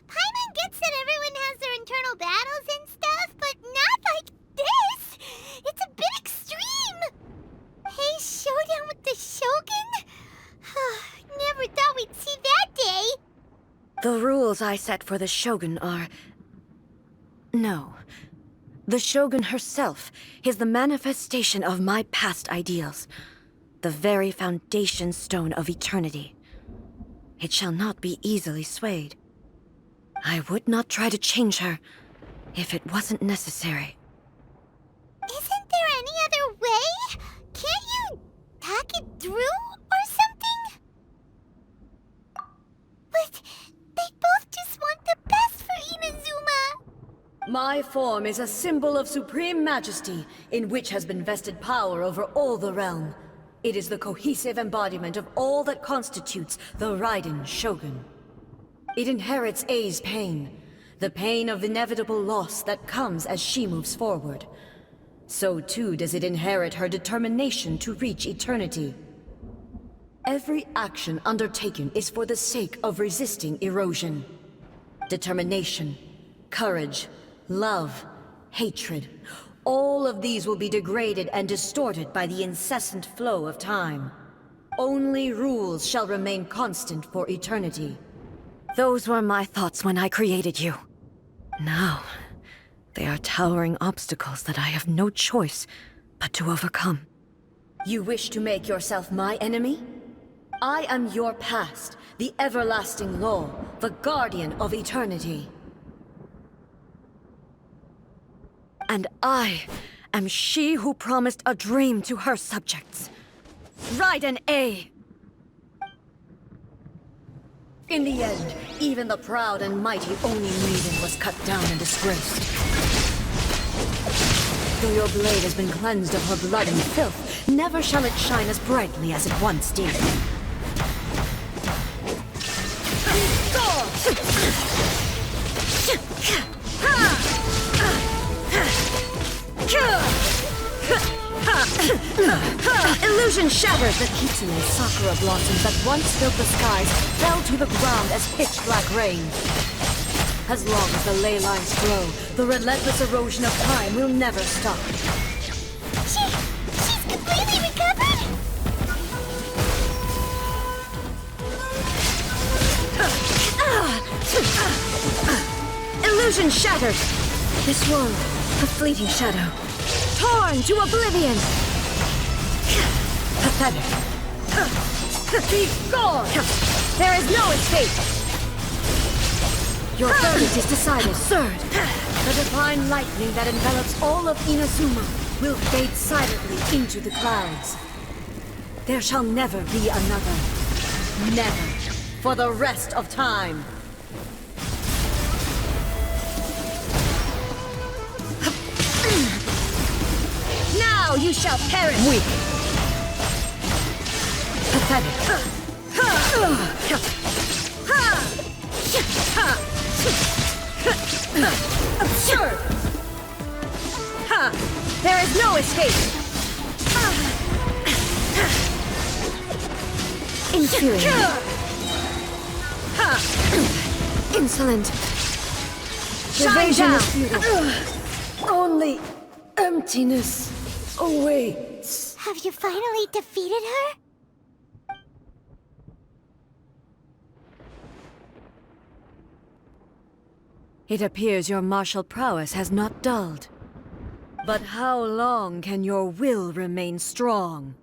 Paimon gets that everyone has their internal battles and stuff, but not like this! It's a bit extreme! Hey, showdown with the Shogun? Never thought we'd see that day! The rules I set for the Shogun are... No. The Shogun herself is the manifestation of my past ideals. The very foundation stone of eternity. It shall not be easily swayed. I would not try to change her if it wasn't necessary. Isn't there any other way? Can't you talk it through or something? But they both just want the best for Inazuma. My form is a symbol of supreme majesty in which has been vested power over all the realm. It is the cohesive embodiment of all that constitutes the Raiden Shogun. It inherits A's pain, the pain of inevitable loss that comes as she moves forward. So too does it inherit her determination to reach eternity. Every action undertaken is for the sake of resisting erosion. Determination, courage, love, hatred, all of these will be degraded and distorted by the incessant flow of time. Only rules shall remain constant for eternity. Those were my thoughts when I created you. Now, they are towering obstacles that I have no choice but to overcome. You wish to make yourself my enemy? I am your past, the everlasting law, the guardian of eternity. And I am she who promised a dream to her subjects. Raidan A. In the end, even the proud and mighty Oni maiden was cut down and disgraced. Though your blade has been cleansed of her blood and filth, never shall it shine as brightly as it once did. Illusion shattered! The Kitsune sakura blossoms that once filled the skies fell to the ground as pitch-black rain. As long as the ley lines grow, the relentless erosion of time will never stop. She's completely recovered? Illusion shattered! This world, a fleeting shadow, torn to oblivion! Pathetic. Be gone! There is no escape! Your verdict is decided. Absurd! The divine lightning that envelops all of Inazuma will fade silently into the clouds. There shall never be another. Never. For the rest of time. Now you shall perish! Weak. Pathetic. Absurd! There is no escape! Inferior. Insolent. Evasion is futile. Only emptiness awaits. Have you finally defeated her? It appears your martial prowess has not dulled. But how long can your will remain strong?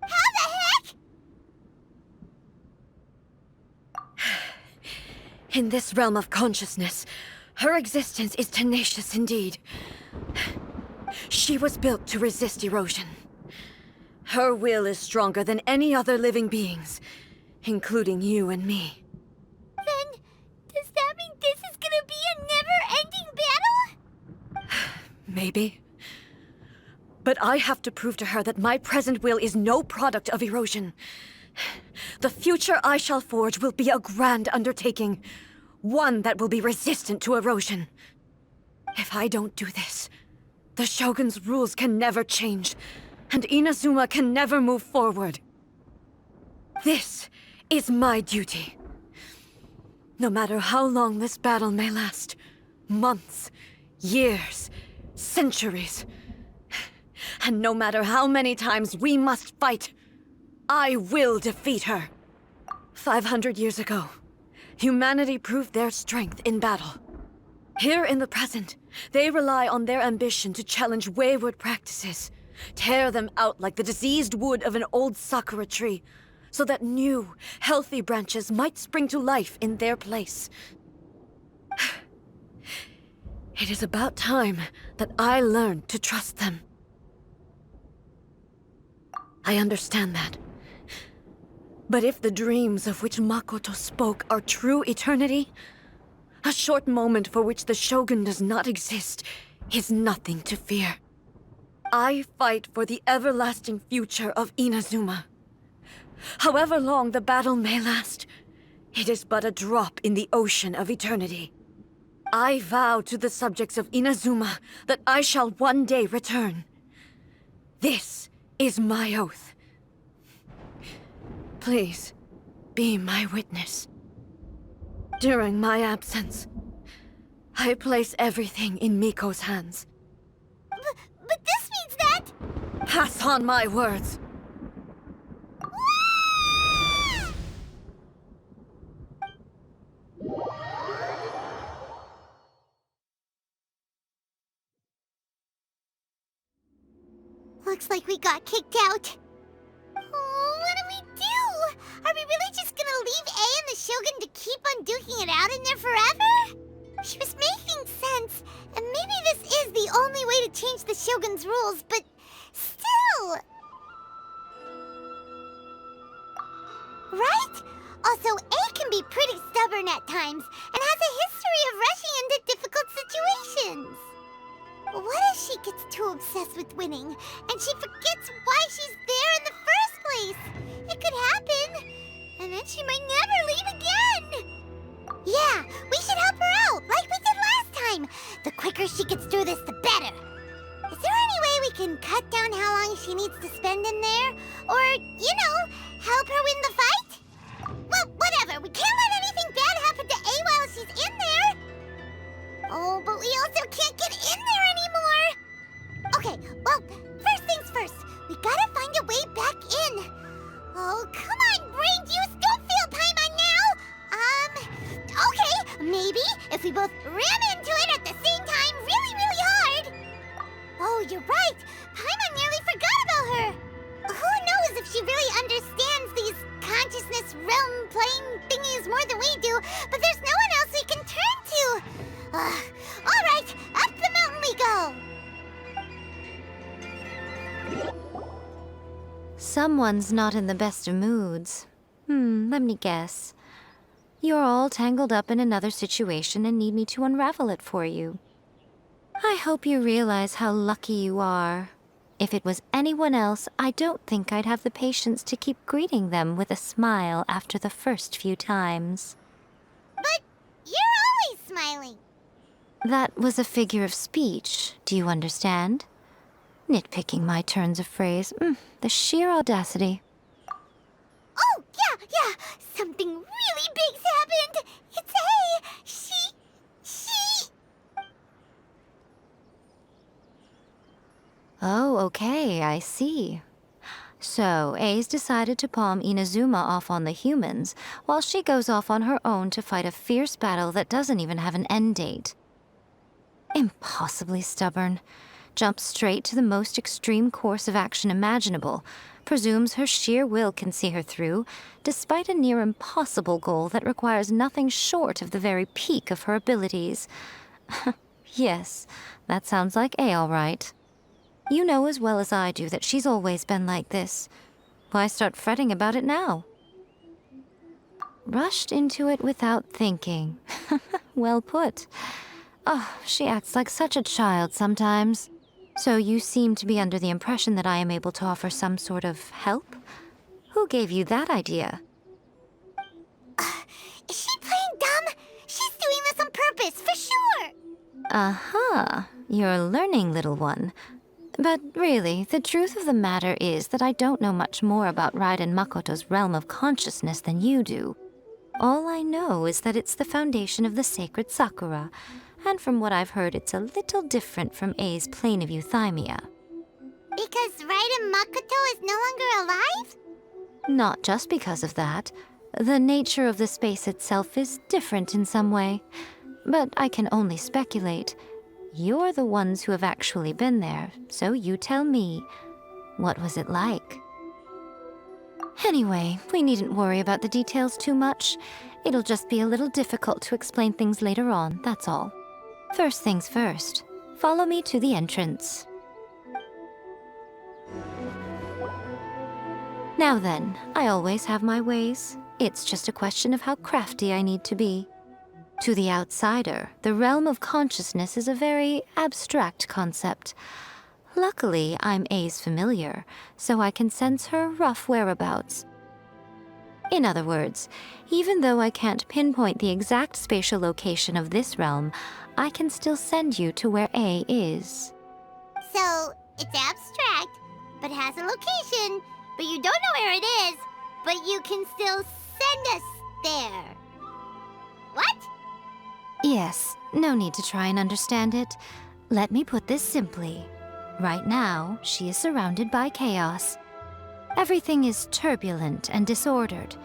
How the heck? In this realm of consciousness, her existence is tenacious indeed. She was built to resist erosion. Her will is stronger than any other living being's, including you and me. Then, does that mean this is gonna be a never-ending battle? Maybe. But I have to prove to her that my present will is no product of erosion. The future I shall forge will be a grand undertaking. One that will be resistant to erosion. If I don't do this, the Shogun's rules can never change, and Inazuma can never move forward. This is my duty. No matter how long this battle may last, months, years, centuries, and no matter how many times we must fight, I will defeat her. 500 years ago, humanity proved their strength in battle. Here in the present, they rely on their ambition to challenge wayward practices, tear them out like the diseased wood of an old sakura tree, so that new, healthy branches might spring to life in their place. It is about time that I learned to trust them. I understand that. But if the dreams of which Makoto spoke are true eternity, a short moment for which the Shogun does not exist is nothing to fear. I fight for the everlasting future of Inazuma. However long the battle may last, It is but a drop in the ocean of eternity. I vow to the subjects of Inazuma that I shall one day return. This is my oath. Please, be my witness. During my absence, I place everything in Miko's hands. But this means that... Pass on my words. Looks like we got kicked out. Oh, what do we do? Are we really just gonna leave A and the Shogun to keep on duking it out in there forever? She was making sense, and maybe this is the only way to change the Shogun's rules, but still... Right? Also, A can be pretty stubborn at times, and has a history of rushing into difficult situations. What if she gets too obsessed with winning, and she forgets why she's there in the first place? It could happen, and then she might never leave again. Yeah, we should help her out, like we did last time. The quicker she gets through this, the better. Is there any way we can cut down how long she needs to spend in there? Or, you know, help her win the fight? Well, whatever. We can't let anything bad happen to A while she's in there. Oh, but we also can't get in there anymore. Okay, well, first things first. We gotta find a way back in. Oh, come on, brain juice. Don't fail Paimon now. Okay, maybe if we both ram into it at the same time really, really hard. Oh, you're right. Paimon nearly forgot about her. Who knows if she really understands these consciousness realm plane thingies more than we do, but there's no one else we can turn to. All right, up the mountain we go. Someone's not in the best of moods. Let me guess. You're all tangled up in another situation and need me to unravel it for you. I hope you realize how lucky you are. If it was anyone else, I don't think I'd have the patience to keep greeting them with a smile after the first few times. But you're always smiling. That was a figure of speech, do you understand? Nitpicking my turns of phrase. The sheer audacity. Oh, yeah. Something really big's happened. It's A. She... Oh, okay, I see. So, A's decided to palm Inazuma off on the humans, while she goes off on her own to fight a fierce battle that doesn't even have an end date. Impossibly stubborn. Jumps straight to the most extreme course of action imaginable, presumes her sheer will can see her through, despite a near impossible goal that requires nothing short of the very peak of her abilities. Yes, that sounds like A all right. You know as well as I do that she's always been like this. Why start fretting about it now? Rushed into it without thinking. Well put. Oh, she acts like such a child sometimes. So you seem to be under the impression that I am able to offer some sort of help? Who gave you that idea? Is she playing dumb? She's doing this on purpose, for sure. Uh-huh. You're learning, little one. But really, the truth of the matter is that I don't know much more about Raiden Makoto's realm of consciousness than you do. All I know is that it's the foundation of the sacred Sakura, and from what I've heard, it's a little different from A's plane of euthymia. Because Raiden Makoto is no longer alive? Not just because of that. The nature of the space itself is different in some way. But I can only speculate. You're the ones who have actually been there, so you tell me. What was it like? Anyway, we needn't worry about the details too much. It'll just be a little difficult to explain things later on, that's all. First things first. Follow me to the entrance. Now then, I always have my ways. It's just a question of how crafty I need to be. To the outsider, the realm of consciousness is a very abstract concept. Luckily, I'm A's familiar, so I can sense her rough whereabouts. In other words, even though I can't pinpoint the exact spatial location of this realm, I can still send you to where A is. So, it's abstract, but has a location, but you don't know where it is, but you can still send us there. What? Yes, no need to try and understand it. Let me put this simply. Right now, she is surrounded by chaos. Everything is turbulent and disordered.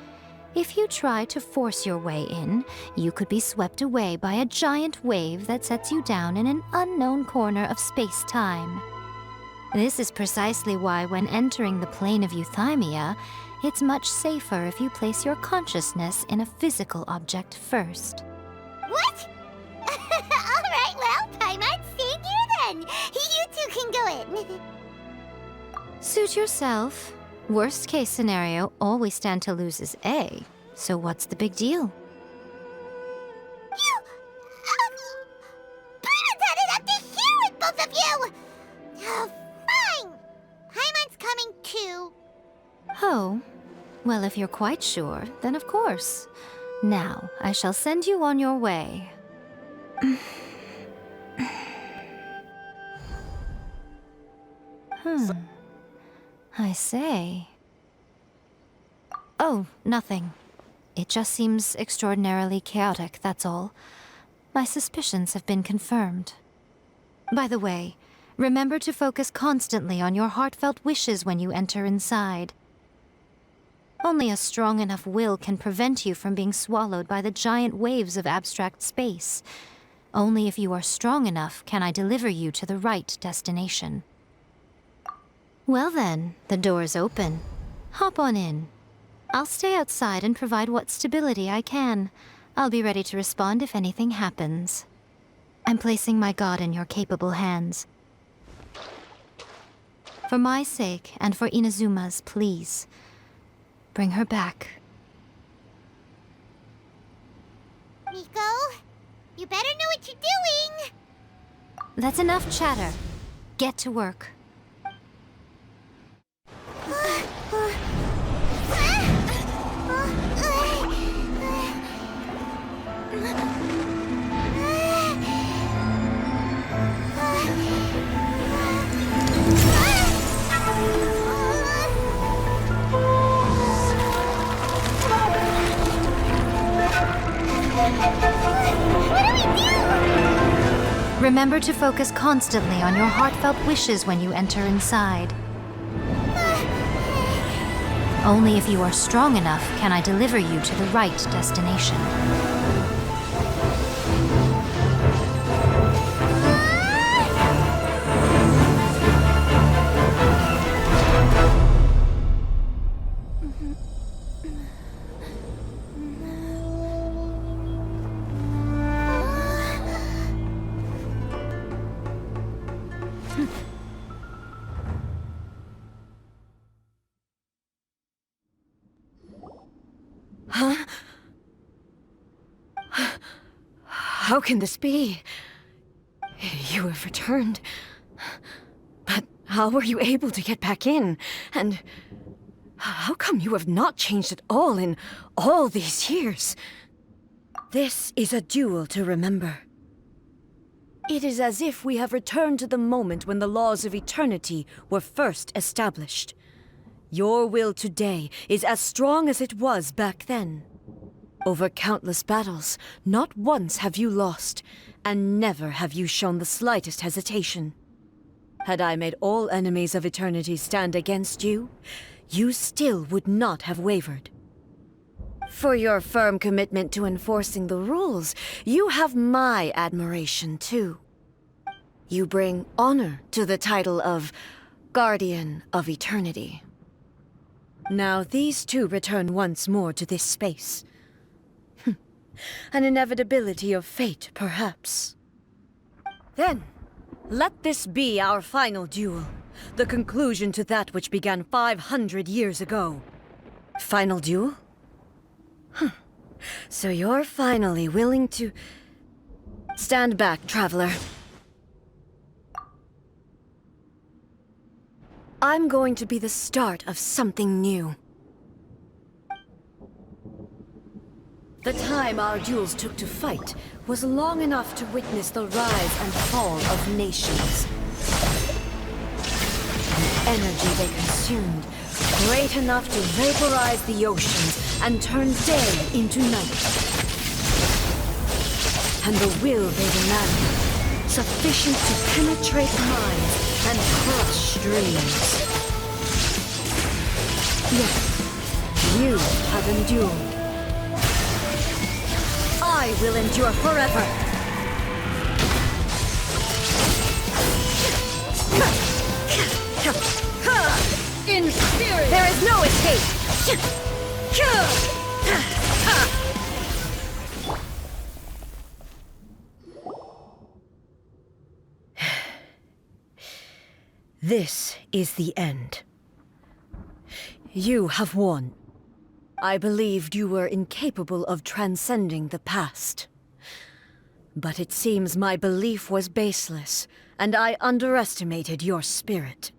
If you try to force your way in, you could be swept away by a giant wave that sets you down in an unknown corner of space-time. This is precisely why when entering the plane of Euthymia, it's much safer if you place your consciousness in a physical object first. What? Alright, well, Paimon, stay here then. You two can go in. Suit yourself. Worst case scenario, all we stand to lose is A. So what's the big deal? You... Paimon's had it up to here with both of you! Oh, fine. Paimon's coming too. Oh, well, if you're quite sure, then of course. Now, I shall send you on your way. I say. Oh, nothing. It just seems extraordinarily chaotic, that's all. My suspicions have been confirmed. By the way, remember to focus constantly on your heartfelt wishes when you enter inside. Only a strong enough will can prevent you from being swallowed by the giant waves of abstract space. Only if you are strong enough can I deliver you to the right destination. Well then, the door's open. Hop on in. I'll stay outside and provide what stability I can. I'll be ready to respond if anything happens. I'm placing my god in your capable hands. For my sake, and for Inazuma's, please. Bring her back. Miko, you better know what you're doing! That's enough chatter. Get to work. Remember to focus constantly on your heartfelt wishes when you enter inside. Only if you are strong enough can I deliver you to the right destination. Huh? How can this be? You have returned. But how were you able to get back in? And how come you have not changed at all in all these years? This is a duel to remember. It is as if we have returned to the moment when the laws of eternity were first established. Your will today is as strong as it was back then. Over countless battles, not once have you lost, and never have you shown the slightest hesitation. Had I made all enemies of eternity stand against you, you still would not have wavered. For your firm commitment to enforcing the rules, you have my admiration too. You bring honor to the title of Guardian of Eternity. Now these two return once more to this space. An inevitability of fate, perhaps. Then, let this be our final duel. The conclusion to that which began 500 years ago. Final duel? So you're finally willing to... Stand back, traveler. I'm going to be the start of something new. The time our duels took to fight was long enough to witness the rise and fall of nations. The energy they consumed, great enough to vaporize the oceans and turn day into night. And the will they demanded, sufficient to penetrate minds and crush streams. Yet, you have endured. I will endure forever. In spirit, there is no escape. This is the end. You have won. I believed you were incapable of transcending the past. But it seems my belief was baseless, and I underestimated your spirit.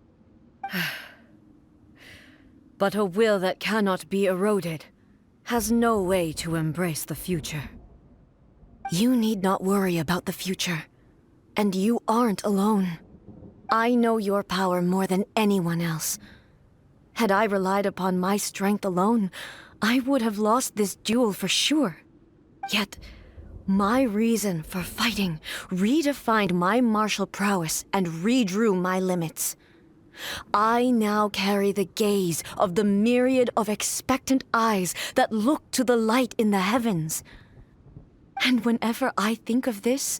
But a will that cannot be eroded has no way to embrace the future. You need not worry about the future, and you aren't alone. I know your power more than anyone else. Had I relied upon my strength alone, I would have lost this duel for sure. Yet, my reason for fighting redefined my martial prowess and redrew my limits. I now carry the gaze of the myriad of expectant eyes that look to the light in the heavens. And whenever I think of this,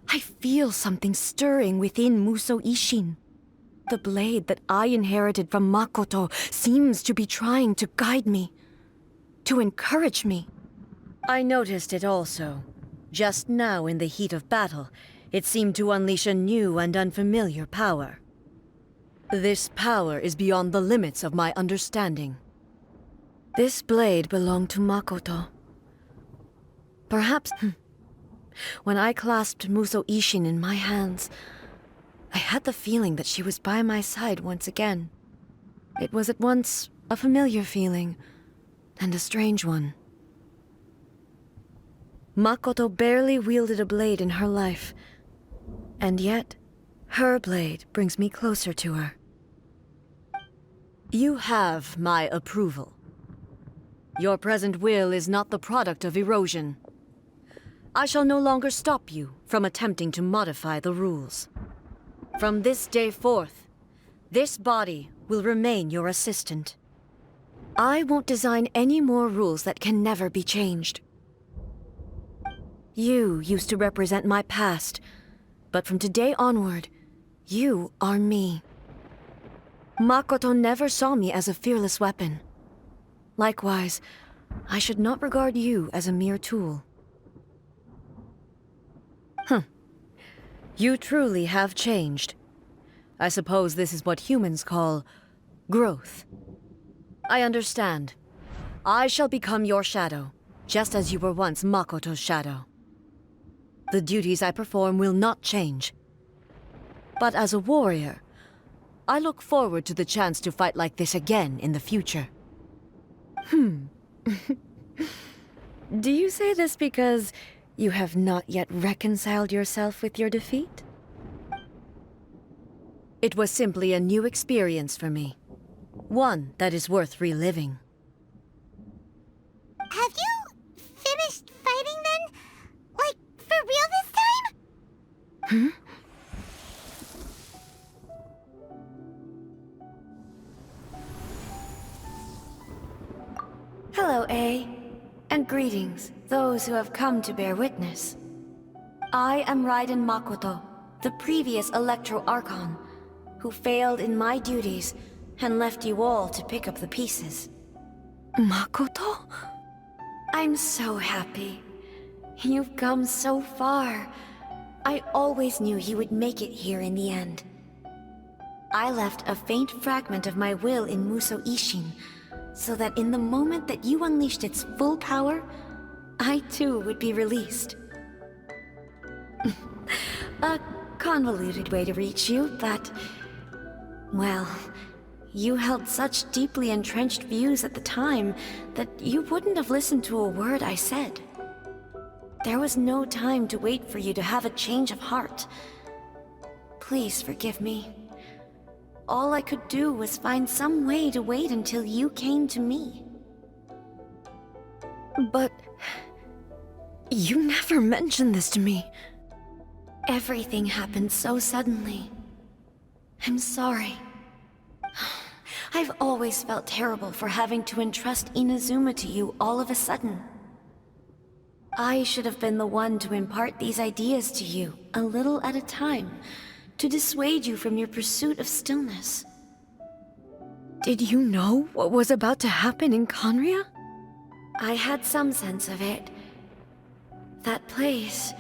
I feel something stirring within Musou Ishin. The blade that I inherited from Makoto seems to be trying to guide me, to encourage me. I noticed it also. Just now in the heat of battle, it seemed to unleash a new and unfamiliar power. This power is beyond the limits of my understanding. This blade belonged to Makoto. Perhaps, when I clasped Musou Ishin in my hands, I had the feeling that she was by my side once again. It was at once a familiar feeling, and a strange one. Makoto barely wielded a blade in her life, and yet, her blade brings me closer to her. You have my approval. Your present will is not the product of erosion. I shall no longer stop you from attempting to modify the rules. From this day forth, this body will remain your assistant. I won't design any more rules that can never be changed. You used to represent my past, but from today onward, you are me. Makoto never saw me as a fearless weapon. Likewise, I should not regard you as a mere tool. You truly have changed. I suppose this is what humans call growth. I understand. I shall become your shadow, just as you were once Makoto's shadow. The duties I perform will not change. But as a warrior, I look forward to the chance to fight like this again in the future. Do you say this because you have not yet reconciled yourself with your defeat? It was simply a new experience for me. One that is worth reliving. Have you finished fighting then? Like, for real this time? Hello, A. And greetings, those who have come to bear witness. I am Raiden Makoto, the previous Electro Archon, who failed in my duties and left you all to pick up the pieces. Makoto? I'm so happy. You've come so far. I always knew you would make it here in the end. I left a faint fragment of my will in Musou Ishin, so that in the moment that you unleashed its full power, I too would be released. A convoluted way to reach you, but... well, You held such deeply entrenched views at the time that you wouldn't have listened to a word I said. There was no time to wait for you to have a change of heart. Please forgive me. All I could do was find some way to wait until you came to me. But you never mentioned this to me. Everything happened so suddenly. I'm sorry. I've always felt terrible for having to entrust Inazuma to you all of a sudden. I should have been the one to impart these ideas to you, a little at a time, to dissuade you from your pursuit of stillness. Did you know what was about to happen in Conria? I had some sense of it. That place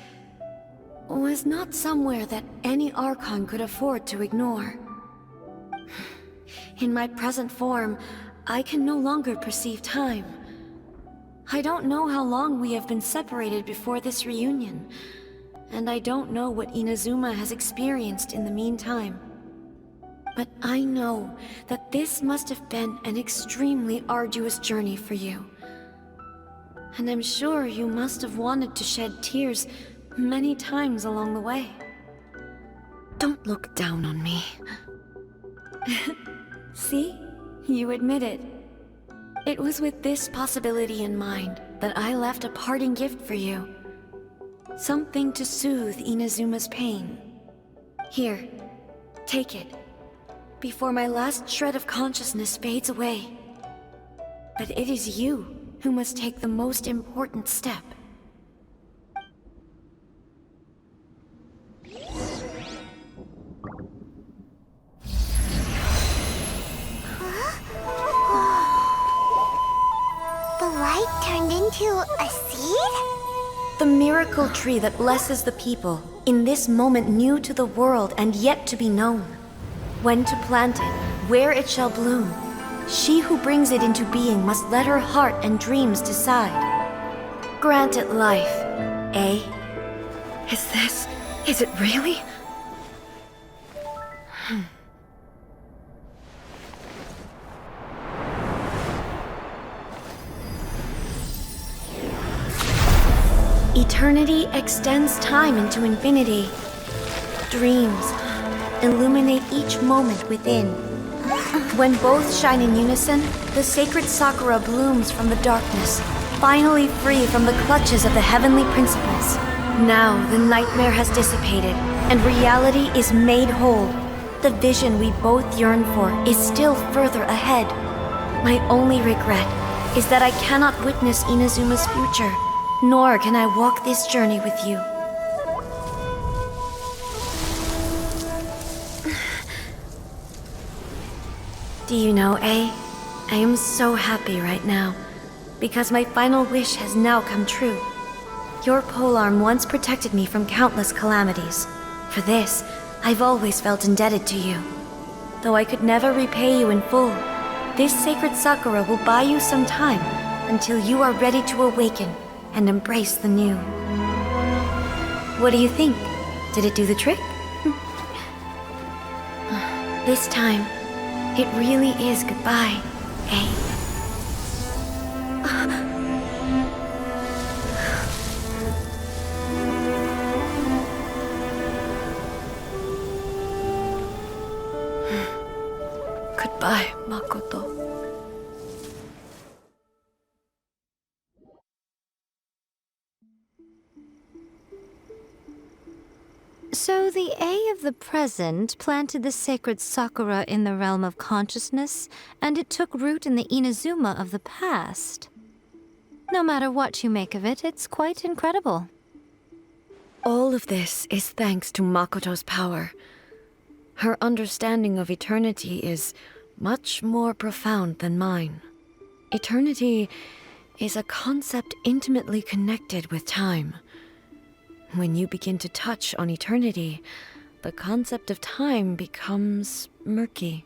was not somewhere that any Archon could afford to ignore. In my present form, I can no longer perceive time. I don't know how long we have been separated before this reunion, and I don't know what Inazuma has experienced in the meantime. But I know that this must have been an extremely arduous journey for you. And I'm sure you must have wanted to shed tears many times along the way. Don't look down on me. See? You admit it. It was with this possibility in mind that I left a parting gift for you. Something to soothe Inazuma's pain. Here, take it, before my last shred of consciousness fades away. But it is you who must take the most important step. The light turned into a seed? The miracle tree that blesses the people, in this moment new to the world and yet to be known. When to plant it, where it shall bloom. She who brings it into being must let her heart and dreams decide. Grant it life, eh? Is it really? Eternity extends time into infinity. Dreams illuminate each moment within. When both shine in unison, the sacred Sakura blooms from the darkness, finally free from the clutches of the heavenly principles. Now the nightmare has dissipated, and reality is made whole. The vision we both yearn for is still further ahead. My only regret is that I cannot witness Inazuma's future, nor can I walk this journey with you. Do you know, I am so happy right now, because my final wish has now come true. Your polearm once protected me from countless calamities. For this, I've always felt indebted to you. Though I could never repay you in full, this sacred Sakura will buy you some time until you are ready to awaken and embrace the new. What do you think? Did it do the trick? This time, it really is goodbye, eh? Goodbye, Makoto. So the A of the present planted the sacred Sakura in the realm of consciousness, and it took root in the Inazuma of the past. No matter what you make of it, it's quite incredible. All of this is thanks to Makoto's power. Her understanding of eternity is much more profound than mine. Eternity is a concept intimately connected with time. When you begin to touch on eternity, the concept of time becomes murky.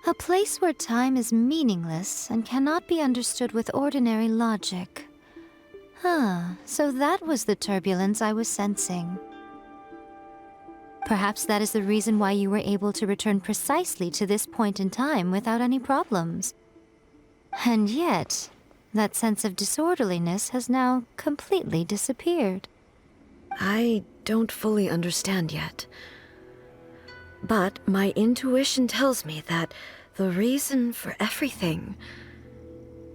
A place where time is meaningless and cannot be understood with ordinary logic. So that was the turbulence I was sensing. Perhaps that is the reason why you were able to return precisely to this point in time without any problems. And yet, that sense of disorderliness has now completely disappeared. I don't fully understand yet. But my intuition tells me that the reason for everything,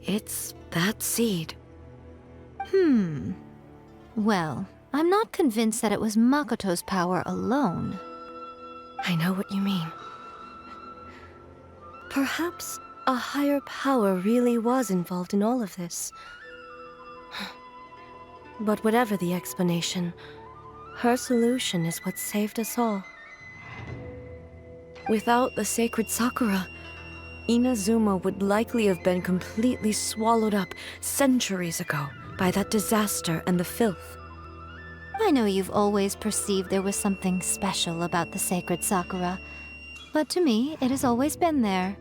it's that seed. Well, I'm not convinced that it was Makoto's power alone. I know what you mean. Perhaps a higher power really was involved in all of this. But whatever the explanation, her solution is what saved us all. Without the sacred Sakura, Inazuma would likely have been completely swallowed up centuries ago by that disaster and the filth. I know you've always perceived there was something special about the sacred Sakura, but to me, it has always been there.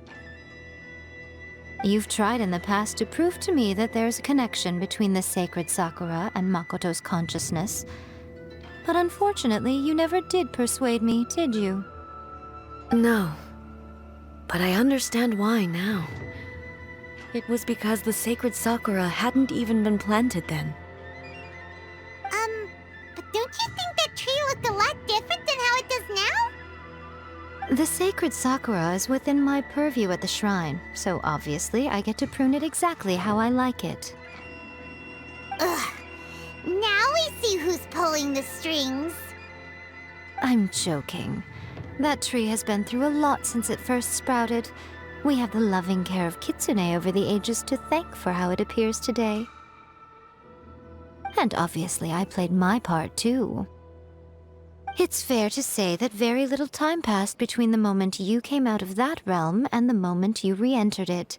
You've tried in the past to prove to me that there's a connection between the sacred Sakura and Makoto's consciousness, but unfortunately, you never did persuade me, did you? No. But I understand why now. It was because the sacred Sakura hadn't even been planted then. But don't you think that tree looked a lot different than how it does now? The sacred Sakura is within my purview at the shrine, so obviously I get to prune it exactly how I like it. Ugh. Now we see who's pulling the strings. I'm joking. That tree has been through a lot since it first sprouted. We have the loving care of Kitsune over the ages to thank for how it appears today. And obviously I played my part too. It's fair to say that very little time passed between the moment you came out of that realm and the moment you re-entered it.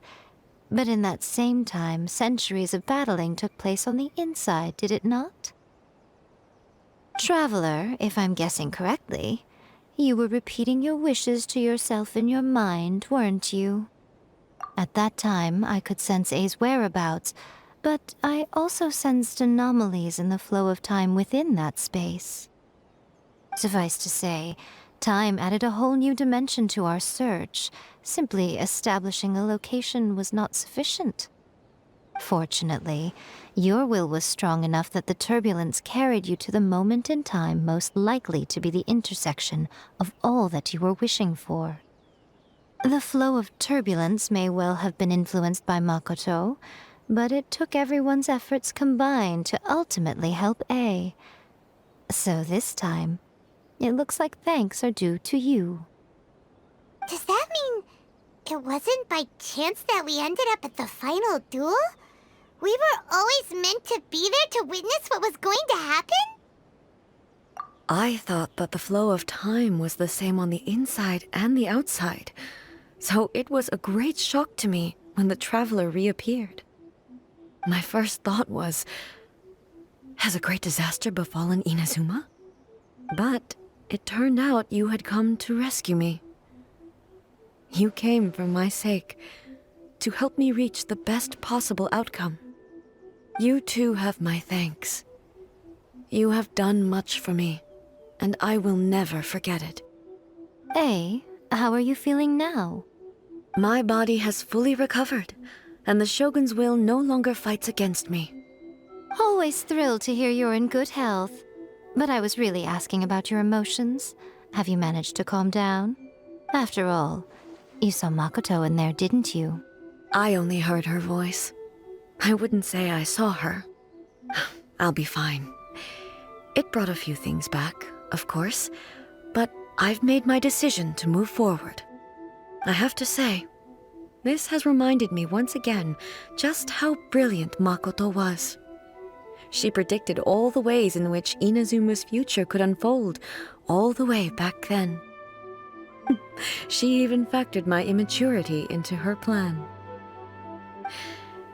But in that same time, centuries of battling took place on the inside, did it not? Traveler, if I'm guessing correctly, you were repeating your wishes to yourself in your mind, weren't you? At that time, I could sense A's whereabouts, but I also sensed anomalies in the flow of time within that space. Suffice to say, time added a whole new dimension to our search. Simply establishing a location was not sufficient. Fortunately, your will was strong enough that the turbulence carried you to the moment in time most likely to be the intersection of all that you were wishing for. The flow of turbulence may well have been influenced by Makoto, but it took everyone's efforts combined to ultimately help A. So this time, it looks like thanks are due to you. Does that mean it wasn't by chance that we ended up at the final duel? We were always meant to be there to witness what was going to happen? I thought that the flow of time was the same on the inside and the outside, so it was a great shock to me when the traveler reappeared. My first thought was, has a great disaster befallen Inazuma? But it turned out you had come to rescue me. You came for my sake, to help me reach the best possible outcome. You too have my thanks. You have done much for me, and I will never forget it. A, how are you feeling now? My body has fully recovered, and the Shogun's will no longer fights against me. Always thrilled to hear you're in good health. But I was really asking about your emotions. Have you managed to calm down? After all, you saw Makoto in there, didn't you? I only heard her voice. I wouldn't say I saw her. I'll be fine. It brought a few things back, of course, but I've made my decision to move forward. I have to say, this has reminded me once again just how brilliant Makoto was. She predicted all the ways in which Inazuma's future could unfold, all the way back then. She even factored my immaturity into her plan.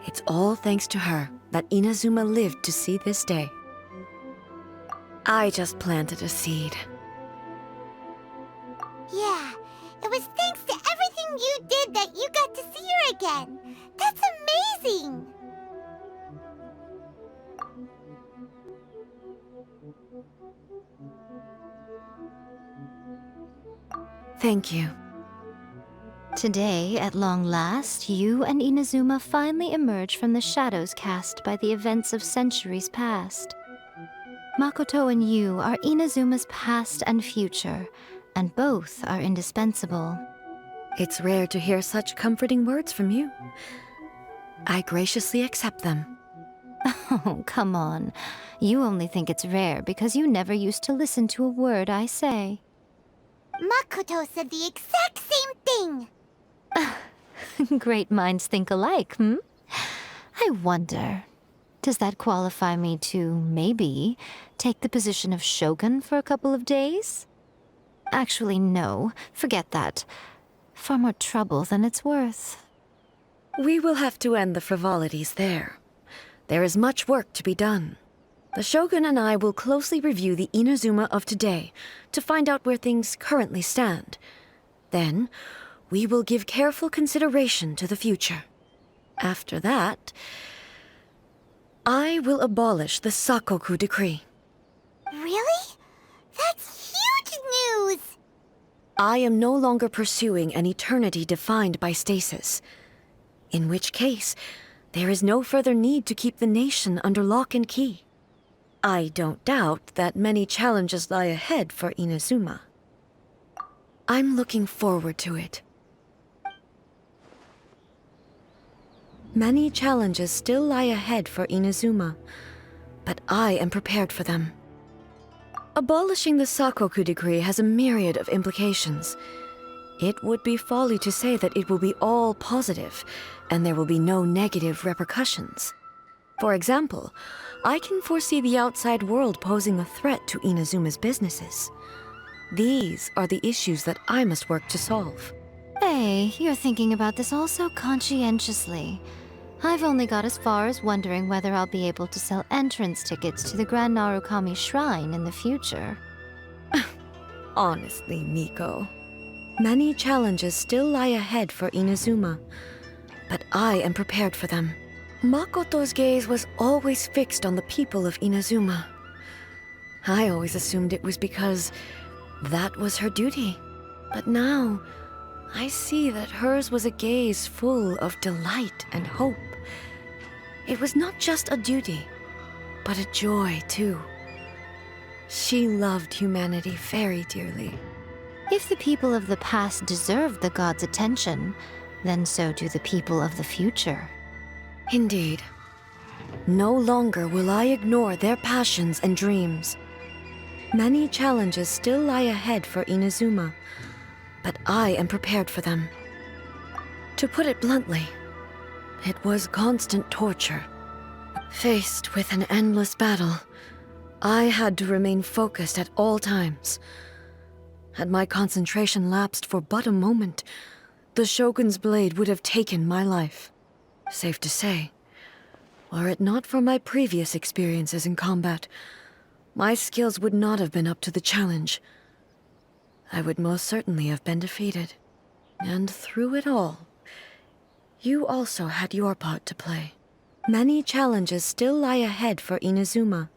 It's all thanks to her that Inazuma lived to see this day. I just planted a seed. Yeah, it was thanks to everything you did that you got to see her again. That's amazing! Thank you. Today, at long last, you and Inazuma finally emerge from the shadows cast by the events of centuries past. Makoto and you are Inazuma's past and future, and both are indispensable. It's rare to hear such comforting words from you. I graciously accept them. Oh, come on. You only think it's rare because you never used to listen to a word I say. Makoto said the exact same thing! Great minds think alike, hmm? I wonder, does that qualify me to, maybe, take the position of shogun for a couple of days? Actually, no. Forget that. Far more trouble than it's worth. We will have to end the frivolities there. There is much work to be done. The Shogun and I will closely review the Inazuma of today to find out where things currently stand. Then, we will give careful consideration to the future. After that, I will abolish the Sakoku decree. Really? That's huge news! I am no longer pursuing an eternity defined by stasis. In which case, there is no further need to keep the nation under lock and key. I don't doubt that many challenges lie ahead for Inazuma. I'm looking forward to it. Many challenges still lie ahead for Inazuma, but I am prepared for them. Abolishing the Sakoku decree has a myriad of implications. It would be folly to say that it will be all positive, and there will be no negative repercussions. For example, I can foresee the outside world posing a threat to Inazuma's businesses. These are the issues that I must work to solve. Hey, you're thinking about this all so conscientiously. I've only got as far as wondering whether I'll be able to sell entrance tickets to the Grand Narukami Shrine in the future. Honestly, Miko, many challenges still lie ahead for Inazuma, but I am prepared for them. Makoto's gaze was always fixed on the people of Inazuma. I always assumed it was because that was her duty. But now, I see that hers was a gaze full of delight and hope. It was not just a duty, but a joy, too. She loved humanity very dearly. If the people of the past deserve the god's attention, then so do the people of the future. Indeed. No longer will I ignore their passions and dreams. Many challenges still lie ahead for Inazuma, but I am prepared for them. To put it bluntly, it was constant torture. Faced with an endless battle, I had to remain focused at all times. Had my concentration lapsed for but a moment, the Shogun's blade would have taken my life. Safe to say, were it not for my previous experiences in combat, my skills would not have been up to the challenge. I would most certainly have been defeated. And through it all, you also had your part to play. Many challenges still lie ahead for Inazuma,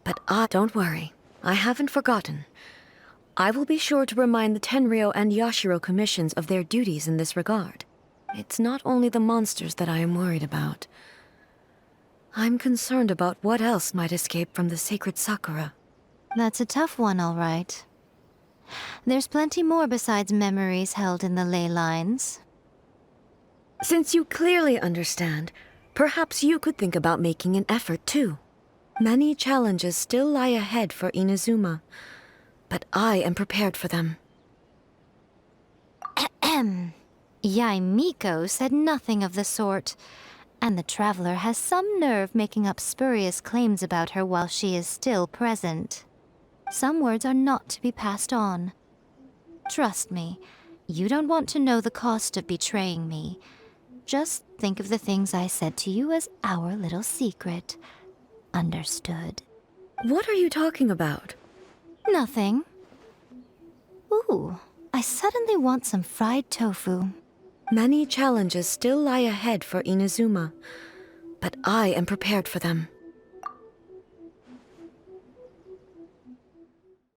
but don't worry, I haven't forgotten. I will be sure to remind the Tenryou and Yashiro commissions of their duties in this regard. It's not only the monsters that I am worried about. I'm concerned about what else might escape from the sacred Sakura. That's a tough one, all right. There's plenty more besides memories held in the ley lines. Since you clearly understand, perhaps you could think about making an effort too. Many challenges still lie ahead for Inazuma, but I am prepared for them. Yae Miko said nothing of the sort, and the traveler has some nerve making up spurious claims about her while she is still present. Some words are not to be passed on. Trust me, you don't want to know the cost of betraying me. Just think of the things I said to you as our little secret. Understood? What are you talking about? Nothing. Ooh, I suddenly want some fried tofu. Many challenges still lie ahead for Inazuma, but I am prepared for them.